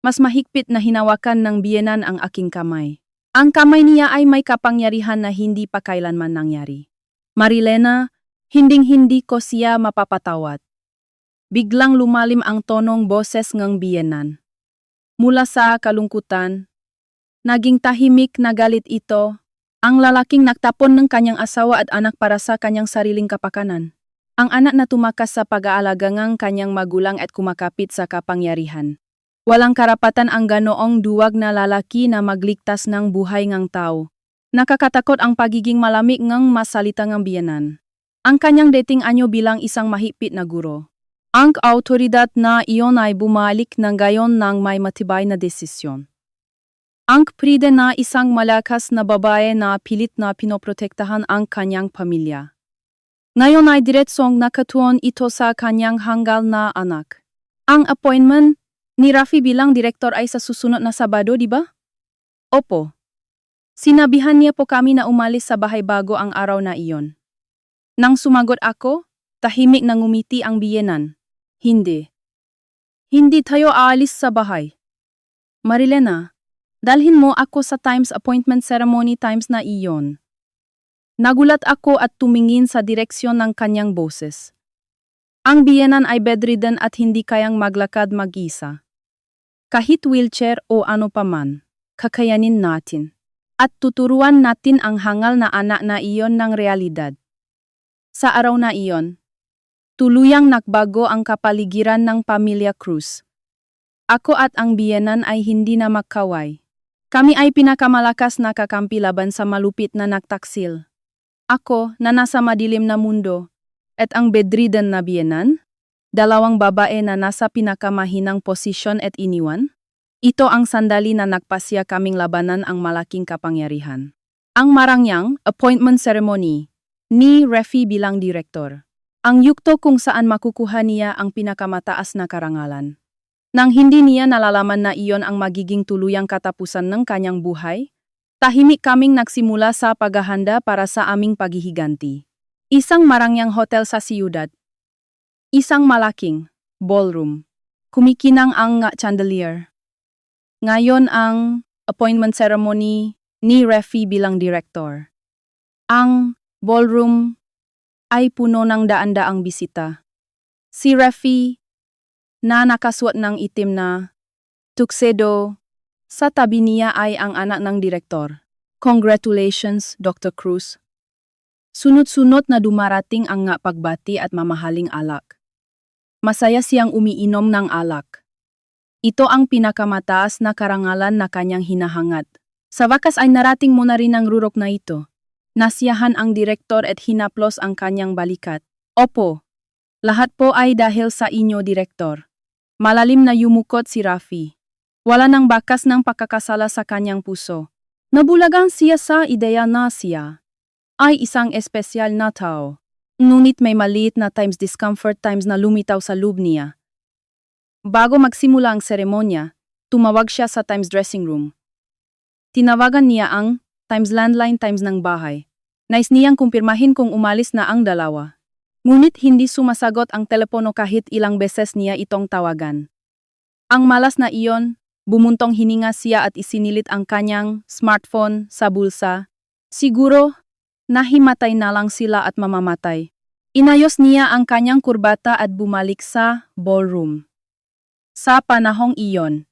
Speaker 1: mas mahigpit na hinawakan ng biyenan ang aking kamay. Ang kamay niya ay may kapangyarihan na hindi pa kailanman nangyari. Marilena, hinding-hindi ko siya mapapatawad. Biglang lumalim ang tonong boses ng biyenan. Mula sa kalungkutan, naging tahimik na galit ito, ang lalaking nagtapon ng kanyang asawa at anak para sa kanyang sariling kapakanan. Ang anak na tumakas sa pag-aalaga ng kanyang magulang at kumakapit sa kapangyarihan. Walang karapatan ang ganoong duwag na lalaki na magligtas ng buhay ng tao. Nakakatakot ang pagiging malamig ng masalita ng biyenan. Ang kanyang dating anyo bilang isang mahigpit na guro. Ang autoridad na iyon ay bumalik ng gayon ng may matibay na desisyon. Ang pride na isang malakas na babae na pilit na pinoprotektahan ang kanyang pamilya. Ngayon ay diretsong nakatuon ito sa kanyang hanggal na anak. Ang appointment ni Rafi bilang direktor ay sa susunod na Sabado, di ba? Opo. Sinabihan niya po kami na umalis sa bahay bago ang araw na iyon. Nang sumagot ako, tahimik na ngumiti ang biyenan. Hindi. Hindi tayo aalis sa bahay. Marilena, dalhin mo ako sa Times appointment ceremony times na iyon. Nagulat ako at tumingin sa direksyon ng kanyang boses. Ang biyenan ay bedridden at hindi kayang maglakad mag-isa. Kahit wheelchair o ano paman, kakayanin natin. At tuturuan natin ang hangal na anak na iyon ng realidad. Sa araw na iyon, tuluyang nagbago ang kapaligiran ng pamilya Cruz. Ako at ang biyenan ay hindi na magkaway. Kami ay pinakamalakas na kakampi laban sa malupit na nagtaksil. Ako na nasa madilim na mundo, at ang bedridden na biyenan, dalawang babae na nasa pinakamahinang posisyon at iniwan. Ito ang sandali na nagpasya kaming labanan ang malaking kapangyarihan. Ang marangyang appointment ceremony ni Rafi bilang direktor. Ang yugto kung saan makukuha niya ang pinakamataas na karangalan. Nang hindi niya nalalaman na iyon ang magiging tuluyang katapusan ng kanyang buhay, tahimik kaming nagsimula sa paghahanda para sa aming paghihiganti. Isang marangyang hotel sa siyudad. Isang malaking ballroom. Kumikinang ang chandelier. Ngayon ang appointment ceremony ni Rafi bilang direktor. Ang ballroom ay puno ng daan-daang bisita. Si Rafi na nakasuot ng itim na tuxedo, sa tabi niya ay ang anak ng direktor. Congratulations, Dr. Cruz. Sunod-sunod na dumarating ang nga pagbati at mamahaling alak. Masaya siyang umiinom ng alak. Ito ang pinakamataas na karangalan na kanyang hinahangat. Sa wakas ay narating mo na rin ang rurok na ito. Nasiyahan ang direktor at hinaplos ang kanyang balikat. Opo, lahat po ay dahil sa inyo, direktor. Malalim na yumukot si Rafi. Wala nang bakas ng pagkakasala sa kanyang puso. Nabulagan siya sa ideya na siya ay isang espesyal na tao. Ngunit may maliit na times discomfort times na lumitaw sa loob niya. Bago magsimula ang seremonya, tumawag siya sa Times dressing room. Tinawagan niya ang Times landline times ng bahay. Nais niyang kumpirmahin kung umalis na ang dalawa. Ngunit hindi sumasagot ang telepono kahit ilang beses niya itong tawagan. Ang malas na iyon, bumuntong hininga siya at isinilit ang kanyang smartphone sa bulsa. Siguro, nahimatay na lang sila at mamamatay. Inayos niya ang kanyang kurbata at bumalik sa ballroom. Sa panahong iyon,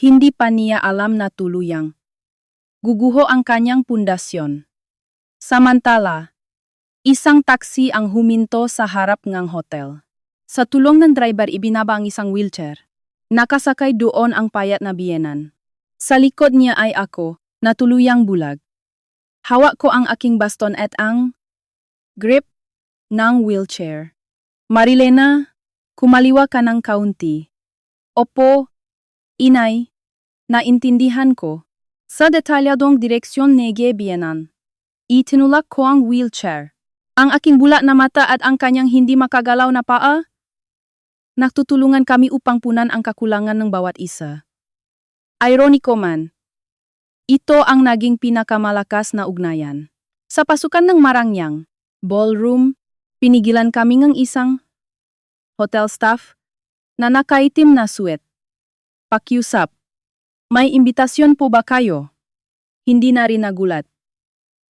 Speaker 1: hindi pa niya alam na tuluyang guguho ang kanyang pundasyon. Samantala, isang taxi ang huminto sa harap ng hotel. Sa tulong ng driver ibinaba ang isang wheelchair. Nakasakay doon ang payat na biyenan. Sa likod niya ay ako, na tuluyang bulag. Hawak ko ang aking baston at ang grip ng wheelchair. Marilena, kumaliwa ka ng kaunti. Opo, inay, naintindihan ko. Sa detalyadong direksyon nege biyenan. Itinulak ko ang wheelchair. Ang aking bulat na mata at ang kanyang hindi makagalaw na paa. Nagtutulungan kami upang punan ang kakulangan ng bawat isa. Ironiko man, ito ang naging pinakamalakas na ugnayan. Sa pasukan ng marangyang ballroom, pinigilan kami ng isang hotel staff na nakaitim na suwet. Pakiusap, may imbitasyon po ba kayo? Hindi na rin nagulat.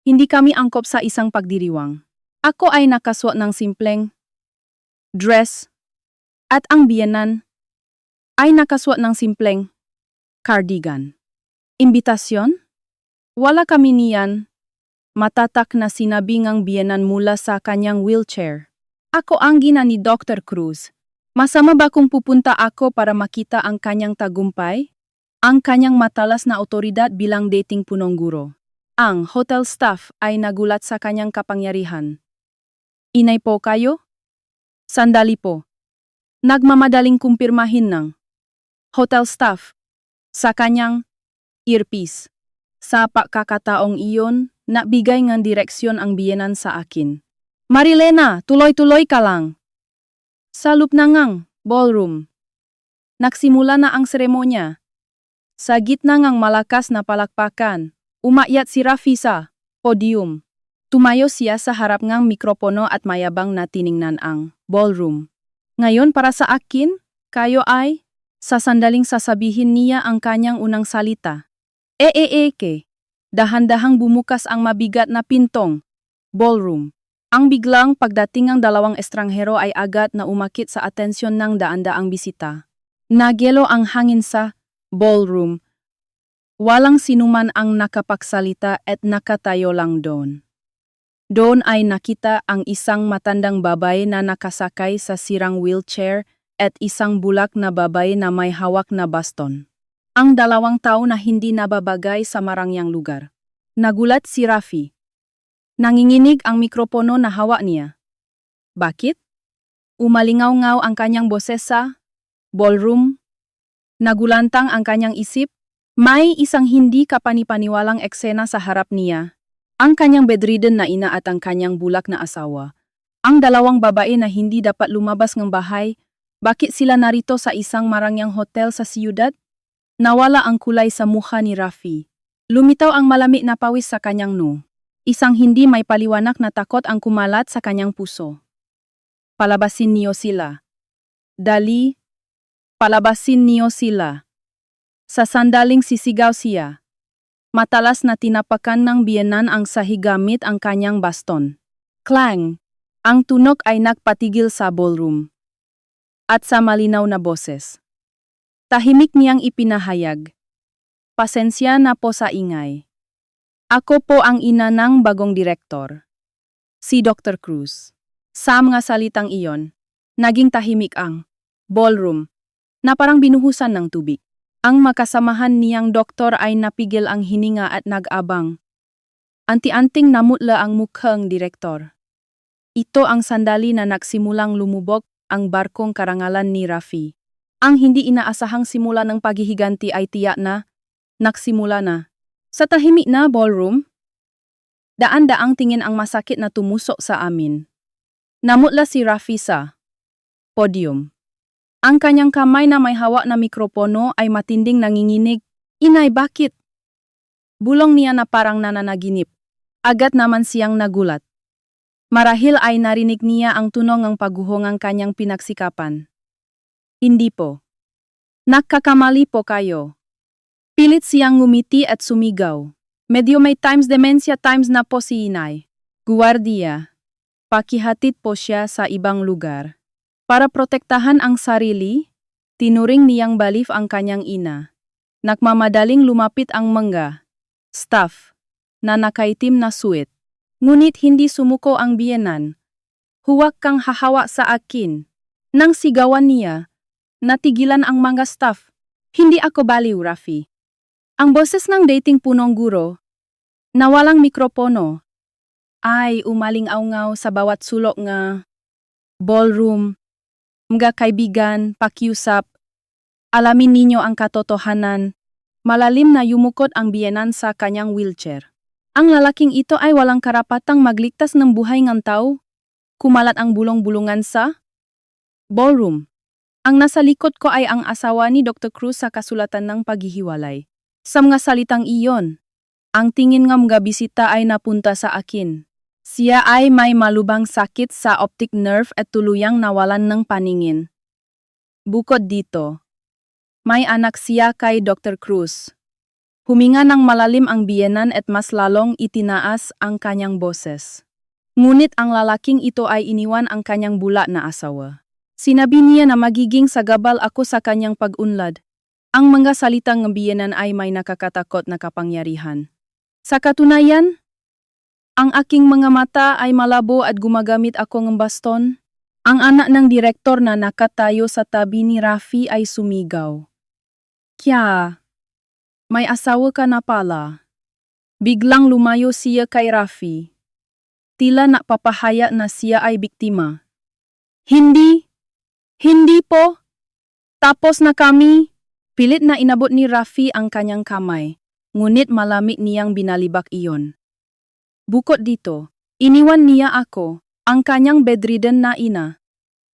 Speaker 1: Hindi kami angkop sa isang pagdiriwang. Ako ay nakasuot ng simpleng dress at ang biyenan ay nakasuot ng simpleng cardigan. Imbitasyon? Wala kami niyan. Matatak na sinabi ng biyenan mula sa kanyang wheelchair. Ako ang gina ni Dr. Cruz. Masama ba kung pupunta ako para makita ang kanyang tagumpay? Ang kanyang matalas na otoridad bilang dating punong guro. Ang hotel staff ay nagulat sa kanyang kapangyarihan. Inay po kayo? Sandali po. Nagmamadaling kumpirmahin ng hotel staff sa kanyang earpiece. Sa pagkakataong iyon, nabigay ng direksyon ang biyenan sa akin. Marilena, tuloy-tuloy ka lang. Sa lupnangang ballroom. Nagsimula na ang seremonya. Sa gitna ng malakas na palakpakan, umakyat si Rafi sa podium. Tumayo siya sa harap ng mikropono at mayabang na tiningnan ang ballroom. Ngayon para sa akin, kayo ay, sa sandaling sasabihin niya ang kanyang unang salita. Ke. Dahan-dahang bumukas ang mabigat na pintong ballroom. Ang biglang pagdating ng dalawang estranghero ay agad na umakit sa atensyon ng daan-daang bisita. Nagyelo ang hangin sa ballroom. Walang sinuman ang nakapagsalita at nakatayo lang doon. Doon ay nakita ang isang matandang babae na nakasakay sa sirang wheelchair at isang bulak na babae na may hawak na baston. Ang dalawang tao na hindi nababagay sa marangyang lugar. Nagulat si Rafi. Nanginginig ang mikropono na hawak niya. Bakit? Umalingaw-ngaw ang kanyang boses sa ballroom. Nagulantang ang kanyang isip. May isang hindi kapanipaniwalang eksena sa harap niya. Ang kanyang bedridden na ina at ang kanyang bulak na asawa. Ang dalawang babae na hindi dapat lumabas ng bahay. Bakit sila narito sa isang marangyang hotel sa siyudad? Nawala ang kulay sa mukha ni Rafi. Lumitaw ang malamig na pawis sa kanyang noo. Isang hindi may paliwanag na takot ang kumalat sa kanyang puso. Palabasin niyo sila. Dali, palabasin niyo sila. Sa sandaling sisigaw siya. Matalas na tinapakan ng biyenan ang sahig gamit ang kanyang baston. Clang! Ang tunog ay nagpatigil sa ballroom. At sa malinaw na boses. Tahimik niyang ipinahayag. Pasensya na po sa ingay. Ako po ang ina ng bagong direktor. Si Dr. Cruz. Sa mga salitang iyon, naging tahimik ang ballroom na parang binuhusan ng tubig. Ang makasamahan niyang doktor ay napigil ang hininga at nag-abang. Anti-anting namutla ang mukhang direktor. Ito ang sandali na nagsimulang lumubog ang barkong karangalan ni Rafi. Ang hindi inaasahang simula ng paghihiganti ay tiyak na nagsimula na. Sa tahimik na ballroom, daan-daang tingin ang masakit na tumusok sa amin. Namutla si Rafi sa podium. Ang kanyang kamay na may hawak na mikropono ay matinding nanginginig. Inay, bakit? Bulong niya na parang nananaginip. Agad naman siyang nagulat. Marahil ay narinig niya ang tunog ng pagguhong ng kanyang pinagsikapan. Hindi po. Nagkakamali po kayo. Pilit siyang ngumiti at sumigaw. Medyo may times dementia times na po si inay. Guwardiya. Pakihatid po siya sa ibang lugar. Para protektahan ang sarili, tinuring niyang balif ang kanyang ina. Nagmamadaling lumapit ang mga staff na nakaitim na suit. Ngunit hindi sumuko ang biyenan. Huwag kang hahawa sa akin. Nang sigawan niya, natigilan ang mga staff. Hindi ako baliw, Rafi. Ang boses ng dating punong guro, na walang mikropono, ay umaling-aungaw sa bawat sulok nga ballroom. Mga kaibigan, pakiusap, alamin ninyo ang katotohanan. Malalim na yumukot ang biyenan sa kanyang wheelchair. Ang lalaking ito ay walang karapatang magligtas ng buhay ng tao. Kumalat ang bulong-bulungan sa ballroom. Ang nasa likod ko ay ang asawa ni Dr. Cruz sa kasulatan ng paghihiwalay. Sa mga salitang iyon, ang tingin ng mga bisita ay napunta sa akin. Siya ay may malubhang sakit sa optic nerve at tuluyang nawalan ng paningin. Bukod dito, may anak siya kay Dr. Cruz. Huminga ng malalim ang biyenan at mas lalong itinaas ang kanyang boses. Ngunit ang lalaking ito ay iniwan ang kanyang bula na asawa. Sinabi niya na magiging sagabal ako sa kanyang pag-unlad. Ang mga salitang ng biyenan ay may nakakatakot na kapangyarihan. Sa katunayan, ang aking mga mata ay malabo at gumagamit ako ng baston. Ang anak ng direktor na nakatayo sa tabi ni Rafi ay sumigaw. Kya, may asawa ka na pala. Biglang lumayo siya kay Rafi. Tila napapahaya na siya ay biktima. Hindi po. Tapos na kami. Pilit na inabot ni Rafi ang kanyang kamay, ngunit malamig niyang binalibak iyon. Bukod dito, iniwan niya ako. ang kanyang bedridden na ina.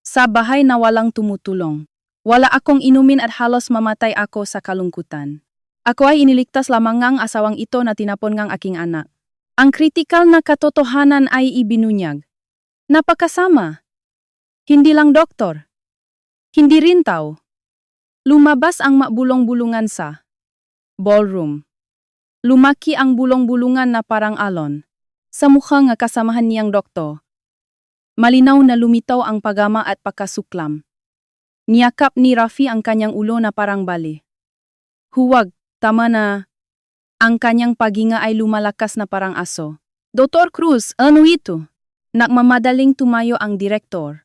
Speaker 1: Sa bahay na walang tumutulong. Wala akong inumin at halos mamatay ako sa kalungkutan. Ako ay iniligtas lamang ang asawang ito na tinapon ngang aking anak. Ang kritikal na katotohanan ay ibinunyag. Napakasama. Hindi lang doktor. Hindi rin tao. Lumabas ang mabulong-bulungan sa ballroom. Lumaki ang bulong-bulungan na parang alon. Sa mukha nga kasamahan niyang doktor. Malinaw na lumitaw ang pagama at pagkasuklam. Niyakap ni Rafi ang kanyang ulo na parang bali. Huwag, tama na. Ang kanyang paghinga ay lumalakas na parang aso. Dr. Cruz, ano ito? Nagmamadaling tumayo ang direktor.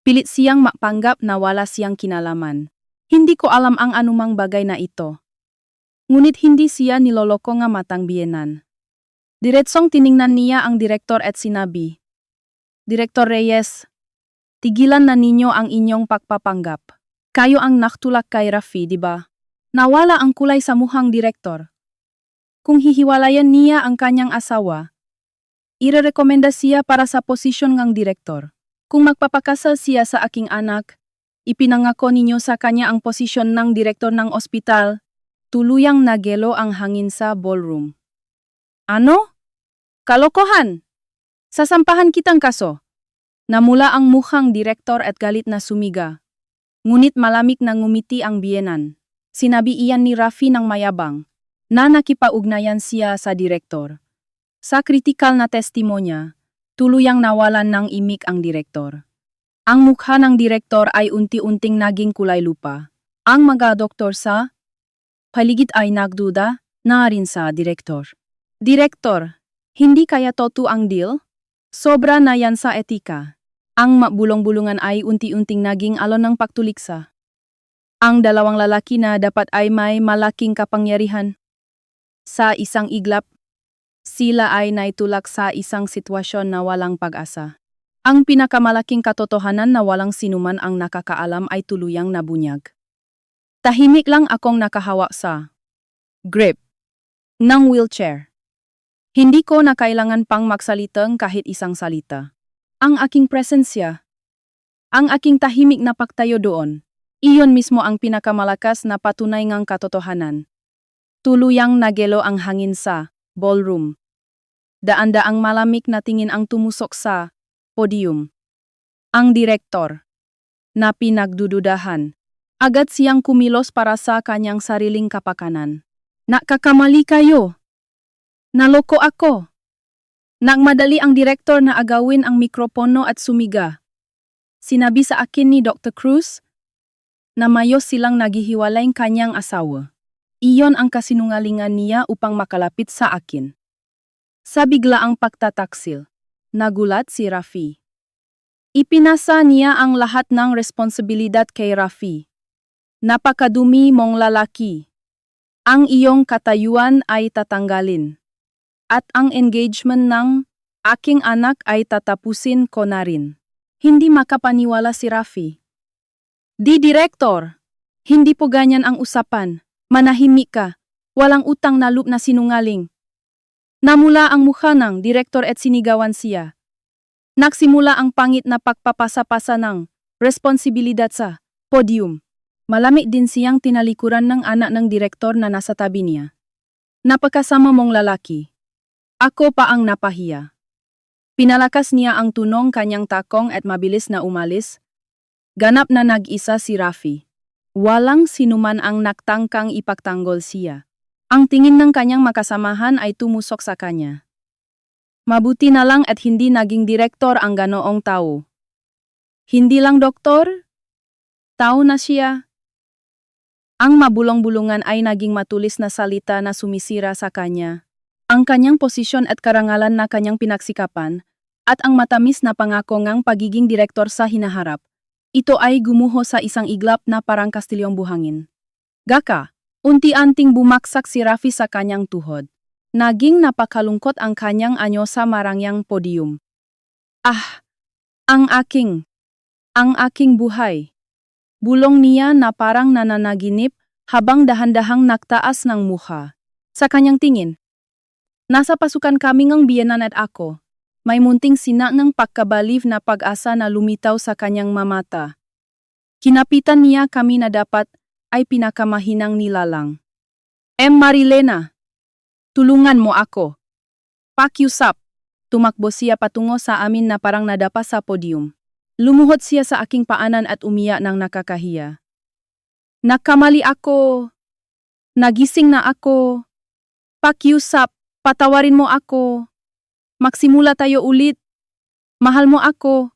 Speaker 1: Pilit siyang mapanggap na wala siyang kinalaman. Hindi ko alam ang anumang bagay na ito. Ngunit hindi siya niloloko nga matang biyenan. Diretsong tiningnan niya ang direktor at sinabi, Direktor Reyes, tigilan na ninyo ang inyong pagpapanggap. Kayo ang naktulak kay Rafi, di ba? Nawala ang kulay sa muhang direktor. Kung hihiwalayan niya ang kanyang asawa, irerekomenda siya para sa posisyon ng direktor. Kung magpapakasal siya sa aking anak, ipinangako ninyo sa kanya ang posisyon ng direktor ng ospital, tuluyang nagelo ang hangin sa ballroom. Ano? Kalokohan! Sasampahan kitang kaso. Namula ang mukhang direktor at galit na sumiga. Ngunit malamig na ngumiti ang biyenan. Sinabi iyan ni Rafi ng mayabang, na nakipaugnayan siya sa direktor. Sa kritikal na testimonya, tuluyang nawalan ng imik ang direktor. Ang mukha ng direktor ay unti-unting naging kulay lupa. Ang mga doktor sa paligid ay nagduda na rin sa direktor. Direktor, hindi kaya totoo ang deal? Sobra na yan sa etika. Ang mabulong-bulungan ay unti-unting naging alon ng pagtuliksa. Ang dalawang lalaki na dapat ay may malaking kapangyarihan. Sa isang iglap, sila ay naitulak sa isang sitwasyon na walang pag-asa. Ang pinakamalaking katotohanan na walang sinuman ang nakakaalam ay tuluyang nabunyag. Tahimik lang akong nakahawak sa grip ng wheelchair. Hindi ko na kailangan pang magsalitang kahit isang salita. Ang aking presensya, ang aking tahimik na pagtayo doon, iyon mismo ang pinakamalakas na patunay ngang katotohanan. Tuluyang nagelo ang hangin sa ballroom. Daan-daang malamig na tingin ang tumusok sa podium. Ang direktor, na pinagdududahan, agad siyang kumilos para sa kanyang sariling kapakanan. Nakakamali kayo! Naloko ako! Nagmadali ang direktor na agawin ang mikropono at sumiga. Sinabi sa akin ni Dr. Cruz na mayos silang naghihiwalaing kanyang asawa. Iyon ang kasinungalingan niya upang makalapit sa akin. Sa biglaang pagtataksil, nagulat si Rafi. Ipinasa niya ang lahat ng responsibilidad kay Rafi. Napakadumi mong lalaki. Ang iyong katayuan ay tatanggalin. At ang engagement ng aking anak ay tatapusin ko na rin. Hindi makapaniwala si Rafi. Di direktor, hindi po ganyan ang usapan. Manahimik ka, walang utang na loob na sinungaling. Namula ang mukha ng direktor at sinigawan siya. Nagsimula ang pangit na pagpapasa-pasa ng responsibilidad sa podium. Malamig din siyang tinalikuran ng anak ng direktor na nasa tabi niya. Napakasama mong lalaki. Ako pa ang napahiya. Pinalakas niya ang tunong kanyang takong at mabilis na umalis. Ganap na nag-isa si Rafi. Walang sinuman ang naktangkang ipagtanggol siya. Ang tingin ng kanyang makasamahan ay tumusok sa kanya. Mabuti na lang at hindi naging direktor ang ganoong tao. Hindi lang doktor? Tao na siya. Ang mabulong-bulungan ay naging matulis na salita na sumisira sa kanya. Ang kanyang posisyon at karangalan na kanyang pinagsikapan, at ang matamis na pangako ngang pagiging direktor sa hinaharap, ito ay gumuho sa isang iglap na parang kastilyong buhangin. Gaka, unti-anting bumaksak si Rafi sa kanyang tuhod. Naging napakalungkot ang kanyang anyo sa marangyang podium. Ah! Ang aking buhay. Bulong niya na parang nananaginip habang dahan-dahang nagtaas ng mukha. Sa kanyang tingin, nasa pasukan kami ngang biyenan at ako. May munting sina ng pagkabalив na pag-asa na lumitaw sa kanyang mamata. Kinapitan niya kami na dapat ay pinakamahinang nilalang. Marilena, tulungan mo ako. Pakiusap. Tumakbo siya patungo sa amin na parang nadapa sa podium. Lumuhod siya sa aking paanan at umiyak ng nakakahiya. Nagkamali ako. Nagising na ako. Pakiusap, patawarin mo ako. Magsimula tayo ulit. Mahal mo ako.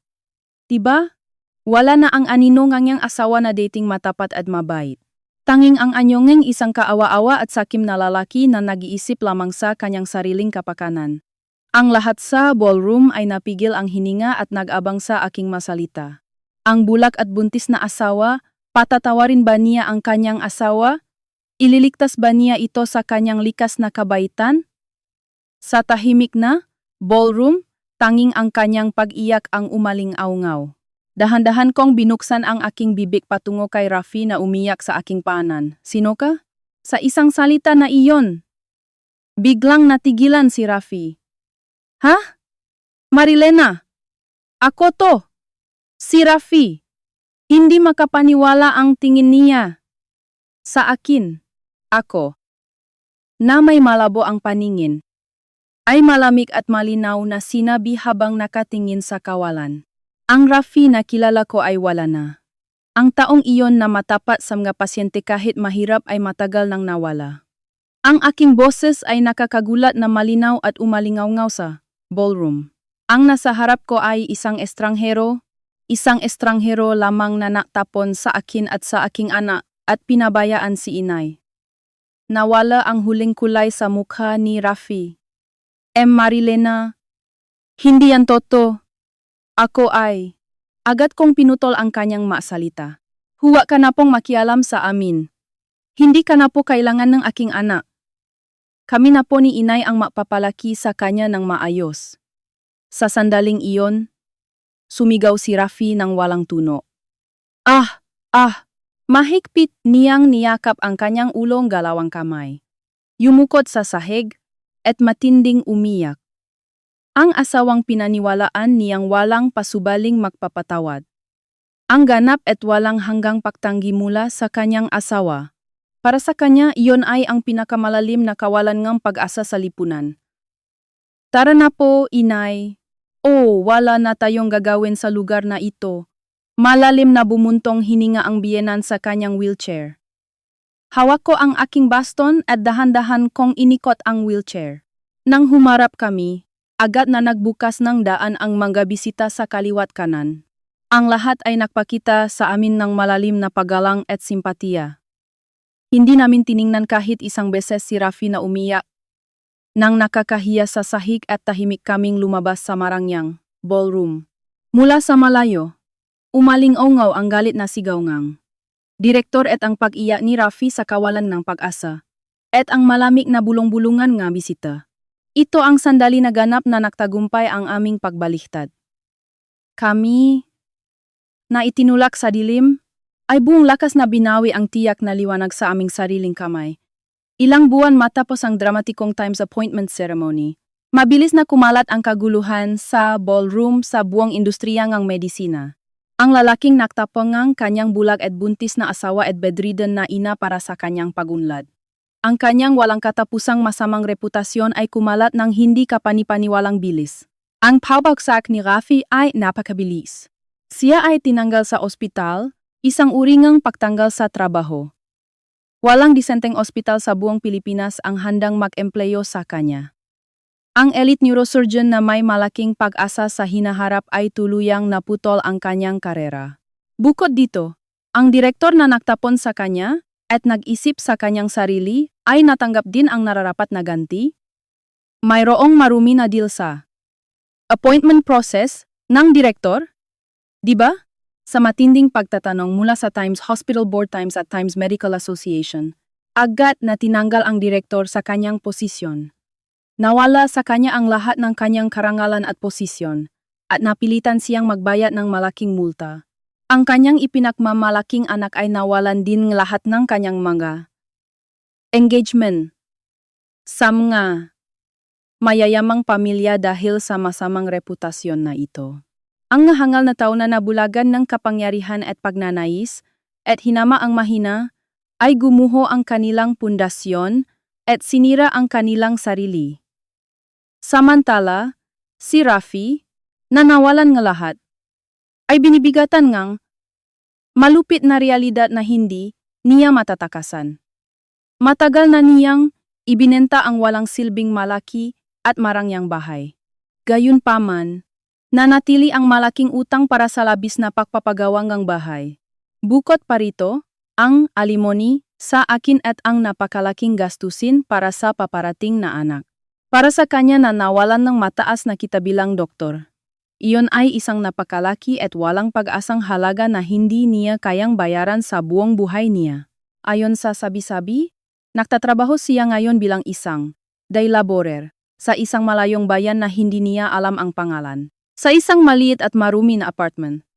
Speaker 1: Diba? Wala na ang anino ngangyang asawa na dating matapat at mabait. Tanging ang anyongeng isang kaawa-awa at sakim na lalaki na nag-iisip lamang sa kanyang sariling kapakanan. Ang lahat sa ballroom ay napigil ang hininga at nag-abang sa aking masalita. Ang bulak at buntis na asawa, patatawarin ba niya ang kanyang asawa? Ililigtas ba niya ito sa kanyang likas na kabaitan? Sa tahimik na ballroom, tanging ang kanyang pag-iyak ang umaling-aungaw. Dahan-dahan kong binuksan ang aking bibig patungo kay Rafi na umiyak sa aking paanan. Sino ka? Sa isang salita na iyon. Biglang natigilan si Rafi. Ha? Marilena? Ako to. Si Rafi. Hindi makapaniwala ang tingin niya. Sa akin. Ako. Na may malabo ang paningin. Ay malamig at malinaw na sinabi habang nakatingin sa kawalan. Ang Rafi na kilala ko ay wala na. Ang taong iyon na matapat sa mga pasyente kahit mahirap ay matagal nang nawala. Ang aking boses ay nakakagulat na malinaw at umalingaw-ngaw sa ballroom. Ang nasa harap ko ay isang estranghero lamang na nakatapon sa akin at sa aking anak at pinabayaan si inay. Nawala ang huling kulay sa mukha ni Rafi. Marilena, hindi yan totoo. Ako ay. Agad kong pinutol ang kanyang masalita. Huwag ka na pong makialam sa amin. Hindi ka na po kailangan ng aking anak. Kami na po ni inay ang magpapalaki sa kanya ng maayos. Sa sandaling iyon, sumigaw si Rafi ng walang tuno. Mahigpit niyang niyakap ang kanyang ulong galawang kamay. Yumukod sa sahig at matinding umiyak. Ang asawang pinaniwalaan niyang walang pasubaling magpapatawad. Ang ganap at walang hanggang pagtanggi mula sa kanyang asawa. Para sa kanya, iyon ay ang pinakamalalim na kawalan ng pag-asa sa lipunan. Tara na po, inay. Wala na tayong gagawin sa lugar na ito. Malalim na bumuntong hininga ang biyenan sa kanyang wheelchair. Hawak ko ang aking baston at dahan-dahan kong inikot ang wheelchair. Nang humarap kami, agad na nagbukas ng daan ang mga bisita sa kaliwat kanan. Ang lahat ay nagpakita sa amin ng malalim na paggalang at simpatiya. Hindi namin tiningnan kahit isang beses si Rafi na umiyak. Nang nakakahiya sa sahig at tahimik kaming lumabas sa marangyang ballroom. Mula sa malayo, umaling-aungaw ang galit na sigaw ngang direktor at ang pag-iyak ni Rafi sa kawalan ng pag-asa. At ang malamig na bulong-bulungan nga bisita. Ito ang sandali na ganap na nagtagumpay ang aming pagbaliktad. Kami, na itinulak sa dilim, ay buong lakas na binawi ang tiyak na liwanag sa aming sariling kamay. Ilang buwan matapos ang dramatikong Times appointment ceremony, mabilis na kumalat ang kaguluhan sa ballroom sa buong industriya ng medisina. Ang lalaking naktapong ang kanyang bulag at buntis na asawa at bedridden na ina para sa kanyang pagunlad. Ang kanyang walang katapusang masamang reputasyon ay kumalat ng hindi kapanipaniwalang bilis. Ang pagbagsak ni Rafi ay napakabilis. Siya ay tinanggal sa ospital, isang uri ngang pagtanggal sa trabaho. Walang disenteng ospital sa buong Pilipinas ang handang mag-empleyo sa kanya. Ang elite neurosurgeon na may malaking pag-asa sa hinaharap ay tuluyang naputol ang kanyang karera. Bukod dito, ang direktor na nagtapon sa kanya at nag-isip sa kanyang sarili ay natanggap din ang nararapat na ganti. Mayroong marumi na deal sa appointment process ng direktor, di ba? Sa matinding pagtatanong mula sa Times Hospital Board Times at Times Medical Association, agad na tinanggal ang direktor sa kanyang posisyon. Nawala sa kanya ang lahat ng kanyang karangalan at posisyon, at napilitan siyang magbayad ng malaking multa. Ang kanyang ipinagmamalaking anak ay nawalan din lahat ng kanyang mga engagement sa mga mayayamang pamilya dahil sa masamang reputasyon na ito. Ang nahangal na tao na nabulagan ng kapangyarihan at pagnanais, at hinama ang mahina, ay gumuho ang kanilang pundasyon at sinira ang kanilang sarili. Samantala, si Rafi, na nawalan ng lahat, ay binibigatan ngang malupit na realidad na hindi niya matatakasan. Matagal na niyang ibinenta ang walang silbing malaki at marangyang bahay. Gayunpaman, nanatili ang malaking utang para sa labis na pagpapagawang ng bahay. Bukod pa rito, ang alimony sa akin at ang napakalaking gastusin para sa paparating na anak. Para sa kanya na nawalan ng mataas na kita bilang doktor. Iyon ay isang napakalaki at walang pag-asang halaga na hindi niya kayang bayaran sa buong buhay niya. Ayon sa sabi-sabi, nagtatrabaho siya ngayon bilang isang day laborer sa isang malayong bayan na hindi niya alam ang pangalan. Sa isang maliit at marumi na apartment.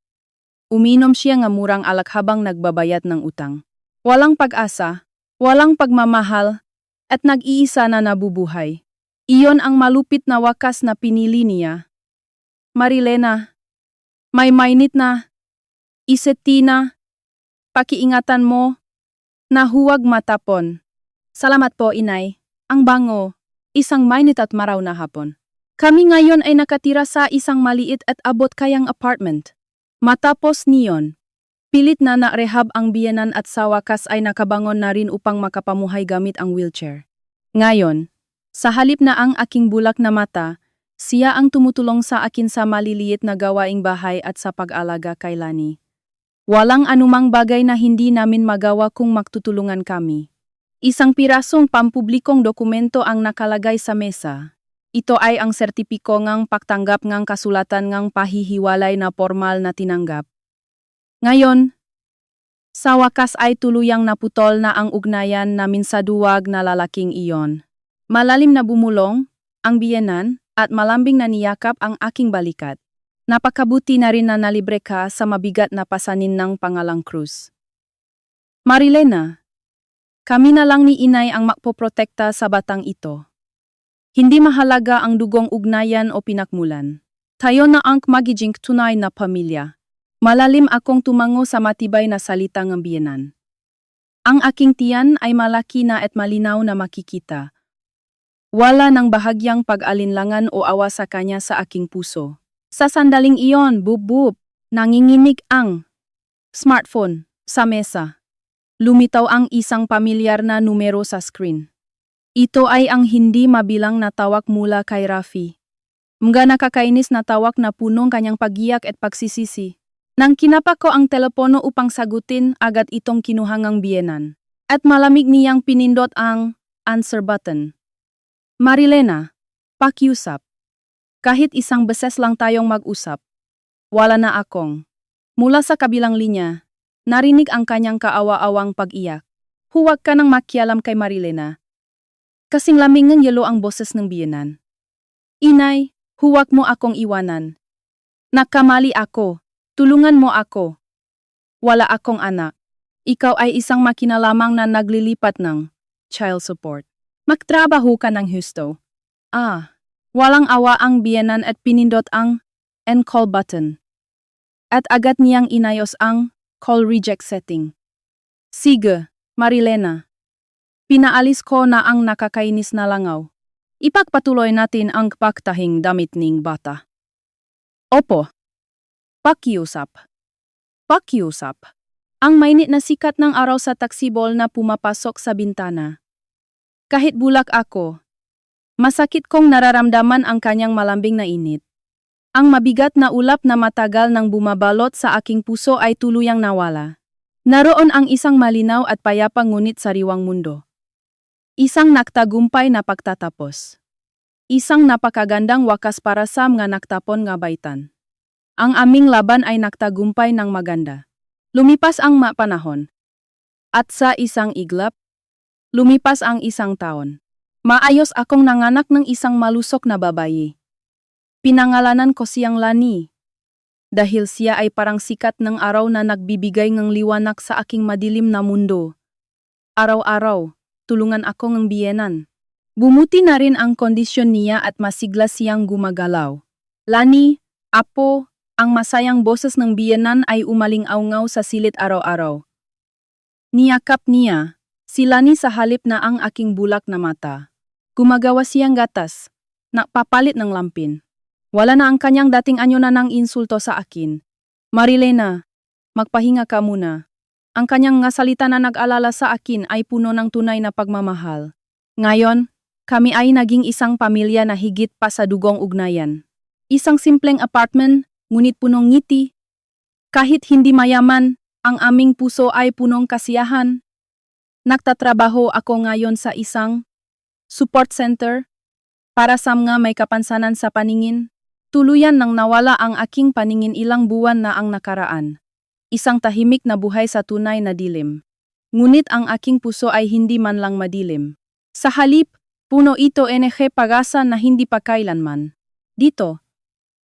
Speaker 1: Uminom siya ng murang alak habang nagbabayad ng utang. Walang pag-asa, walang pagmamahal, at nag-iisa na nabubuhay. Iyon ang malupit na wakas na pinili niya. Marilena, may mainit na, isetina, pakiingatan mo, na huwag matapon. Salamat po, inay. Ang bango, isang mainit at maraw na hapon. Kami ngayon ay nakatira sa isang maliit at abot kayang apartment. Matapos niyon, pilit na na-rehab ang biyenan at sa wakas ay nakabangon na rin upang makapamuhay gamit ang wheelchair. Ngayon, sa halip na ang aking bulak na mata, siya ang tumutulong sa akin sa maliliit na gawaing bahay at sa pag-alaga kay Lani. Walang anumang bagay na hindi namin magawa kung magtutulungan kami. Isang pirasong pampublikong dokumento ang nakalagay sa mesa. Ito ay ang sertipiko ngang pagtanggap ngang kasulatan ngang pahihiwalay na formal na tinanggap. Ngayon, sa wakas ay tuluyang naputol na ang ugnayan namin sa duwag na lalaking iyon. Malalim na bumulong ang biyenan at malambing na niyakap ang aking balikat. Napakabuti na rin na nalibre ka sa mabigat na pasanin ng pangalang Cruz. Marilena, kami na lang ni inay ang magpoprotekta sa batang ito. Hindi mahalaga ang dugong ugnayan o pinakmulan. Tayo na ang magiging tunay na pamilya. Malalim akong tumango sa matibay na salita ng biyenan. Ang aking tiyan ay malaki na at malinaw na makikita. Wala nang bahagyang pag-alinlangan o awa sa kanya sa aking puso. Sa sandaling iyon, bub-bub, nanginginig ang smartphone sa mesa. Lumitaw ang isang pamilyar na numero sa screen. Ito ay ang hindi mabilang na tawag mula kay Rafi. Mga nakakainis na tawag na punong kanyang pagiyak at pagsisisi. Nang kinapak ko ang telepono upang sagutin, agad itong kinuhangang biyenan. At malamig niyang pinindot ang answer button. Marilena, pakiusap. Kahit isang beses lang tayong mag-usap. Wala na akong. Mula sa kabilang linya, narinig ang kanyang kaawa-awang pag-iyak. Huwag ka nang makialam kay Marilena. Kasing lamig ng yelo ang boses ng biyenan. Inay, huwag mo akong iwanan. Nakamali ako. Tulungan mo ako. Wala akong anak. Ikaw ay isang makina lamang na naglilipat ng child support. Magtrabaho ka ng husto. Walang awa ang biyenan at pinindot ang end call button. At agad niyang inayos ang call reject setting. Sige, Marilena. Pinaalis ko na ang nakakainis na langaw. Ipagpatuloy natin ang pagtahing damit ning bata. Opo. Pakiusap. Pakiusap. Ang mainit na sikat ng araw sa taksibol na pumapasok sa bintana. Kahit bulak ako, masakit kong nararamdaman ang kanyang malambing na init. Ang mabigat na ulap na matagal nang bumabalot sa aking puso ay tuluyang nawala. Naroon ang isang malinaw at payapang ngunit sariwang mundo. Isang nagtagumpay na pagtatapos. Isang napakagandang wakas para sa mga nagtapon nga baitan. Ang aming laban ay nagtagumpay ng maganda. Lumipas ang panahon. At sa isang iglap, lumipas ang isang taon. Maayos akong nanganak ng isang malusok na babayi. Pinangalanan ko siyang Lani. Dahil siya ay parang sikat ng araw na nagbibigay ng liwanag sa aking madilim na mundo. Araw-araw, tulungan ako ng biyenan. Bumuti na rin ang kondisyon niya at masigla siyang gumagalaw. Lani, Apo, ang masayang boses ng biyenan ay umaling-awngaw sa silid araw-araw. Niyakap niya, si Lani sa halip na ang aking bulak na mata. Gumagawa siyang gatas, napapalit ng lampin. Wala na ang kanyang dating anyo na ng insulto sa akin. Marilena, magpahinga ka muna. Ang kanyang nga salita na nag-alala sa akin ay puno ng tunay na pagmamahal. Ngayon, kami ay naging isang pamilya na higit pa sa dugong ugnayan. Isang simpleng apartment, ngunit punong ngiti. Kahit hindi mayaman, ang aming puso ay punong kasiyahan. Nagtatrabaho ako ngayon sa isang support center para sa mga may kapansanan sa paningin. Tuluyan nang nawala ang aking paningin ilang buwan na ang nakaraan. Isang tahimik na buhay sa tunay na dilim. Ngunit ang aking puso ay hindi man lang madilim. Sa halip, puno ito enerhe pag-asa na hindi pa kailanman. Dito,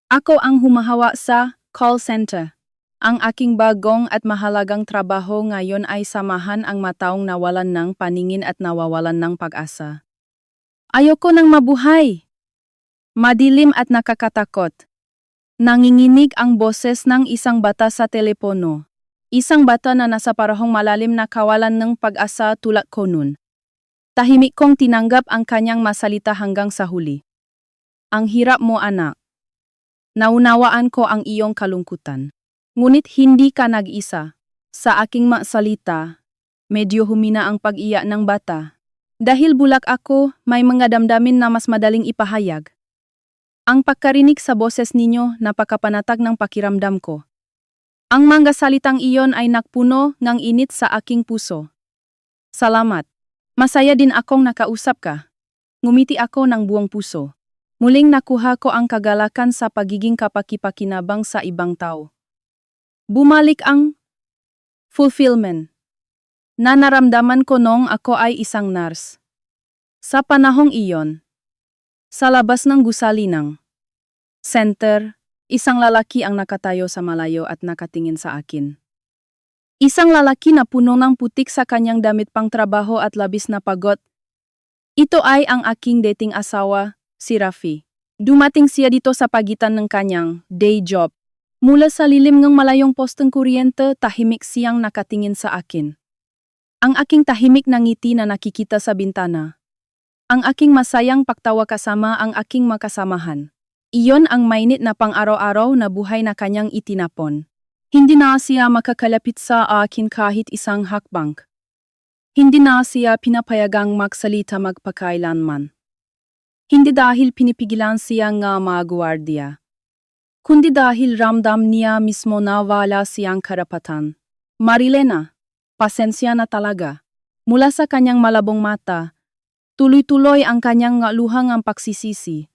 Speaker 1: ako ang humahawa sa call center. Ang aking bagong at mahalagang trabaho ngayon ay samahan ang mataong nawalan ng paningin at nawawalan ng pag-asa. Ayoko nang mabuhay. Madilim at nakakatakot. Nanginginig ang boses ng isang bata sa telepono. Isang bata na nasa parahong malalim na kawalan ng pag-asa tulad ko nun. Tahimik kong tinanggap ang kanyang masalita hanggang sa huli. Ang hirap mo, anak. Naunawaan ko ang iyong kalungkutan. Ngunit hindi ka nag-isa. Sa aking masalita, medyo humina ang pag-iyak ng bata. Dahil bulak ako, may mga damdamin na mas madaling ipahayag. Ang pagkarinig sa boses ninyo napakapanatag ng pakiramdam ko. Ang mga salitang iyon ay nakpuno ng init sa aking puso. Salamat. Masaya din akong nakausap ka. Ngumiti ako ng buong puso. Muling nakuha ko ang kagalakan sa pagiging kapaki-pakinabang sa ibang tao. Bumalik ang fulfillment na naramdaman ko noong ako ay isang nurse. Sa panahong iyon, sa labas ng gusali ng center, isang lalaki ang nakatayo sa malayo at nakatingin sa akin. Isang lalaki na puno ng putik sa kanyang damit pang trabaho at labis na pagod. Ito ay ang aking dating asawa, si Rafi. Dumating siya dito sa pagitan ng kanyang day job. Mula sa lilim ng malayong posteng kuryente, tahimik siyang nakatingin sa akin. Ang aking tahimik na ngiti na nakikita sa bintana. Ang aking masayang pagtawa kasama ang aking makasamahan. Iyon ang mainit na pang-araw-araw na buhay na kanyang itinapon. Hindi na siya makakalapit sa akin kahit isang hakbang. Hindi na siya pinapayagang magsalita magpakailanman. Hindi dahil pinipigilan siya nga magwardiya, kundi dahil ramdam niya mismo na wala siyang karapatan. Marilena, pasensya na talaga. Mula sa kanyang malabong mata, tuloy-tuloy ang kanyang luhang ang pagsisisi.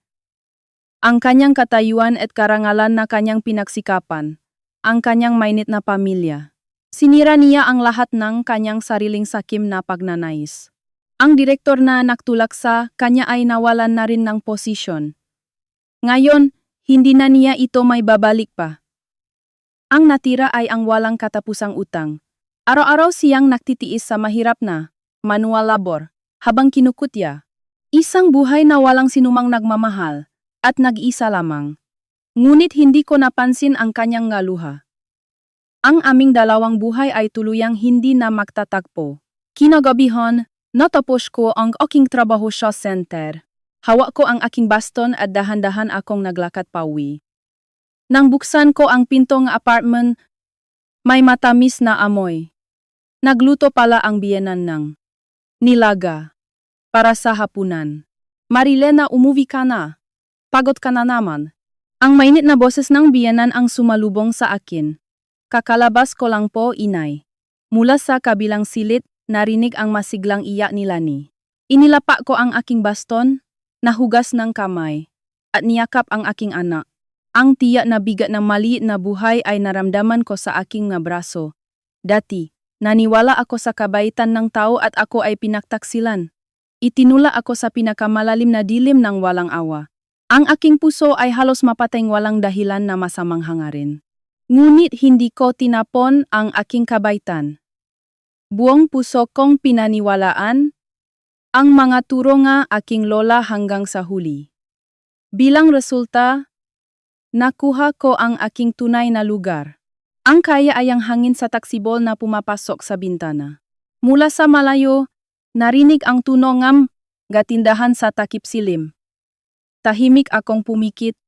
Speaker 1: Ang kanyang katayuan at karangalan na kanyang pinagsikapan. Ang kanyang mainit na pamilya. Sinira niya ang lahat ng kanyang sariling sakim na pagnanais. Ang direktor na nagtulak sa kanya ay nawalan na rin ng posisyon. Ngayon, hindi na niya ito may babalik pa. Ang natira ay ang walang katapusang utang. Araw-araw siyang nagtitiis sa mahirap na manual labor habang kinukutya. Isang buhay na walang sinumang nagmamahal at nag-isa lamang. Ngunit hindi ko napansin ang kanyang luha. Ang aming dalawang buhay ay tuluyang hindi na magtatagpo. Kinagabihan, natapos ko ang aking trabaho sa center. Hawak ko ang aking baston at dahan-dahan akong naglakad pauwi. Nang buksan ko ang pintong apartment, may matamis na amoy. Nagluto pala ang biyenan ng nilaga para sa hapunan. Marilena, umuwi ka na. Pagod ka na naman. Ang mainit na boses ng biyenan ang sumalubong sa akin. Kakalabas ko lang po, inay. Mula sa kabilang silid, narinig ang masiglang iyak ni Lani. Inilapa ko ang aking baston, nahugas ng kamay, at niyakap ang aking anak. Ang tiyak na bigat ng maliit na buhay ay naramdaman ko sa aking braso. Dati, naniwala ako sa kabaitan ng tao at ako ay pinagtaksilan. Itinula ako sa pinakamalalim na dilim ng walang awa. Ang aking puso ay halos mapatay walang dahilan na masamang hangarin. Ngunit hindi ko tinapon ang aking kabaitan. Buong puso kong pinaniwalaan ang mga turo nga aking lola hanggang sa huli. Bilang resulta, nakuha ko ang aking tunay na lugar. Ang kaya ay ang hangin sa taksibol na pumapasok sa bintana. Mula sa malayo, narinig ang tuno ngam gatindahan sa takip silim. Tahimik akong pumikit,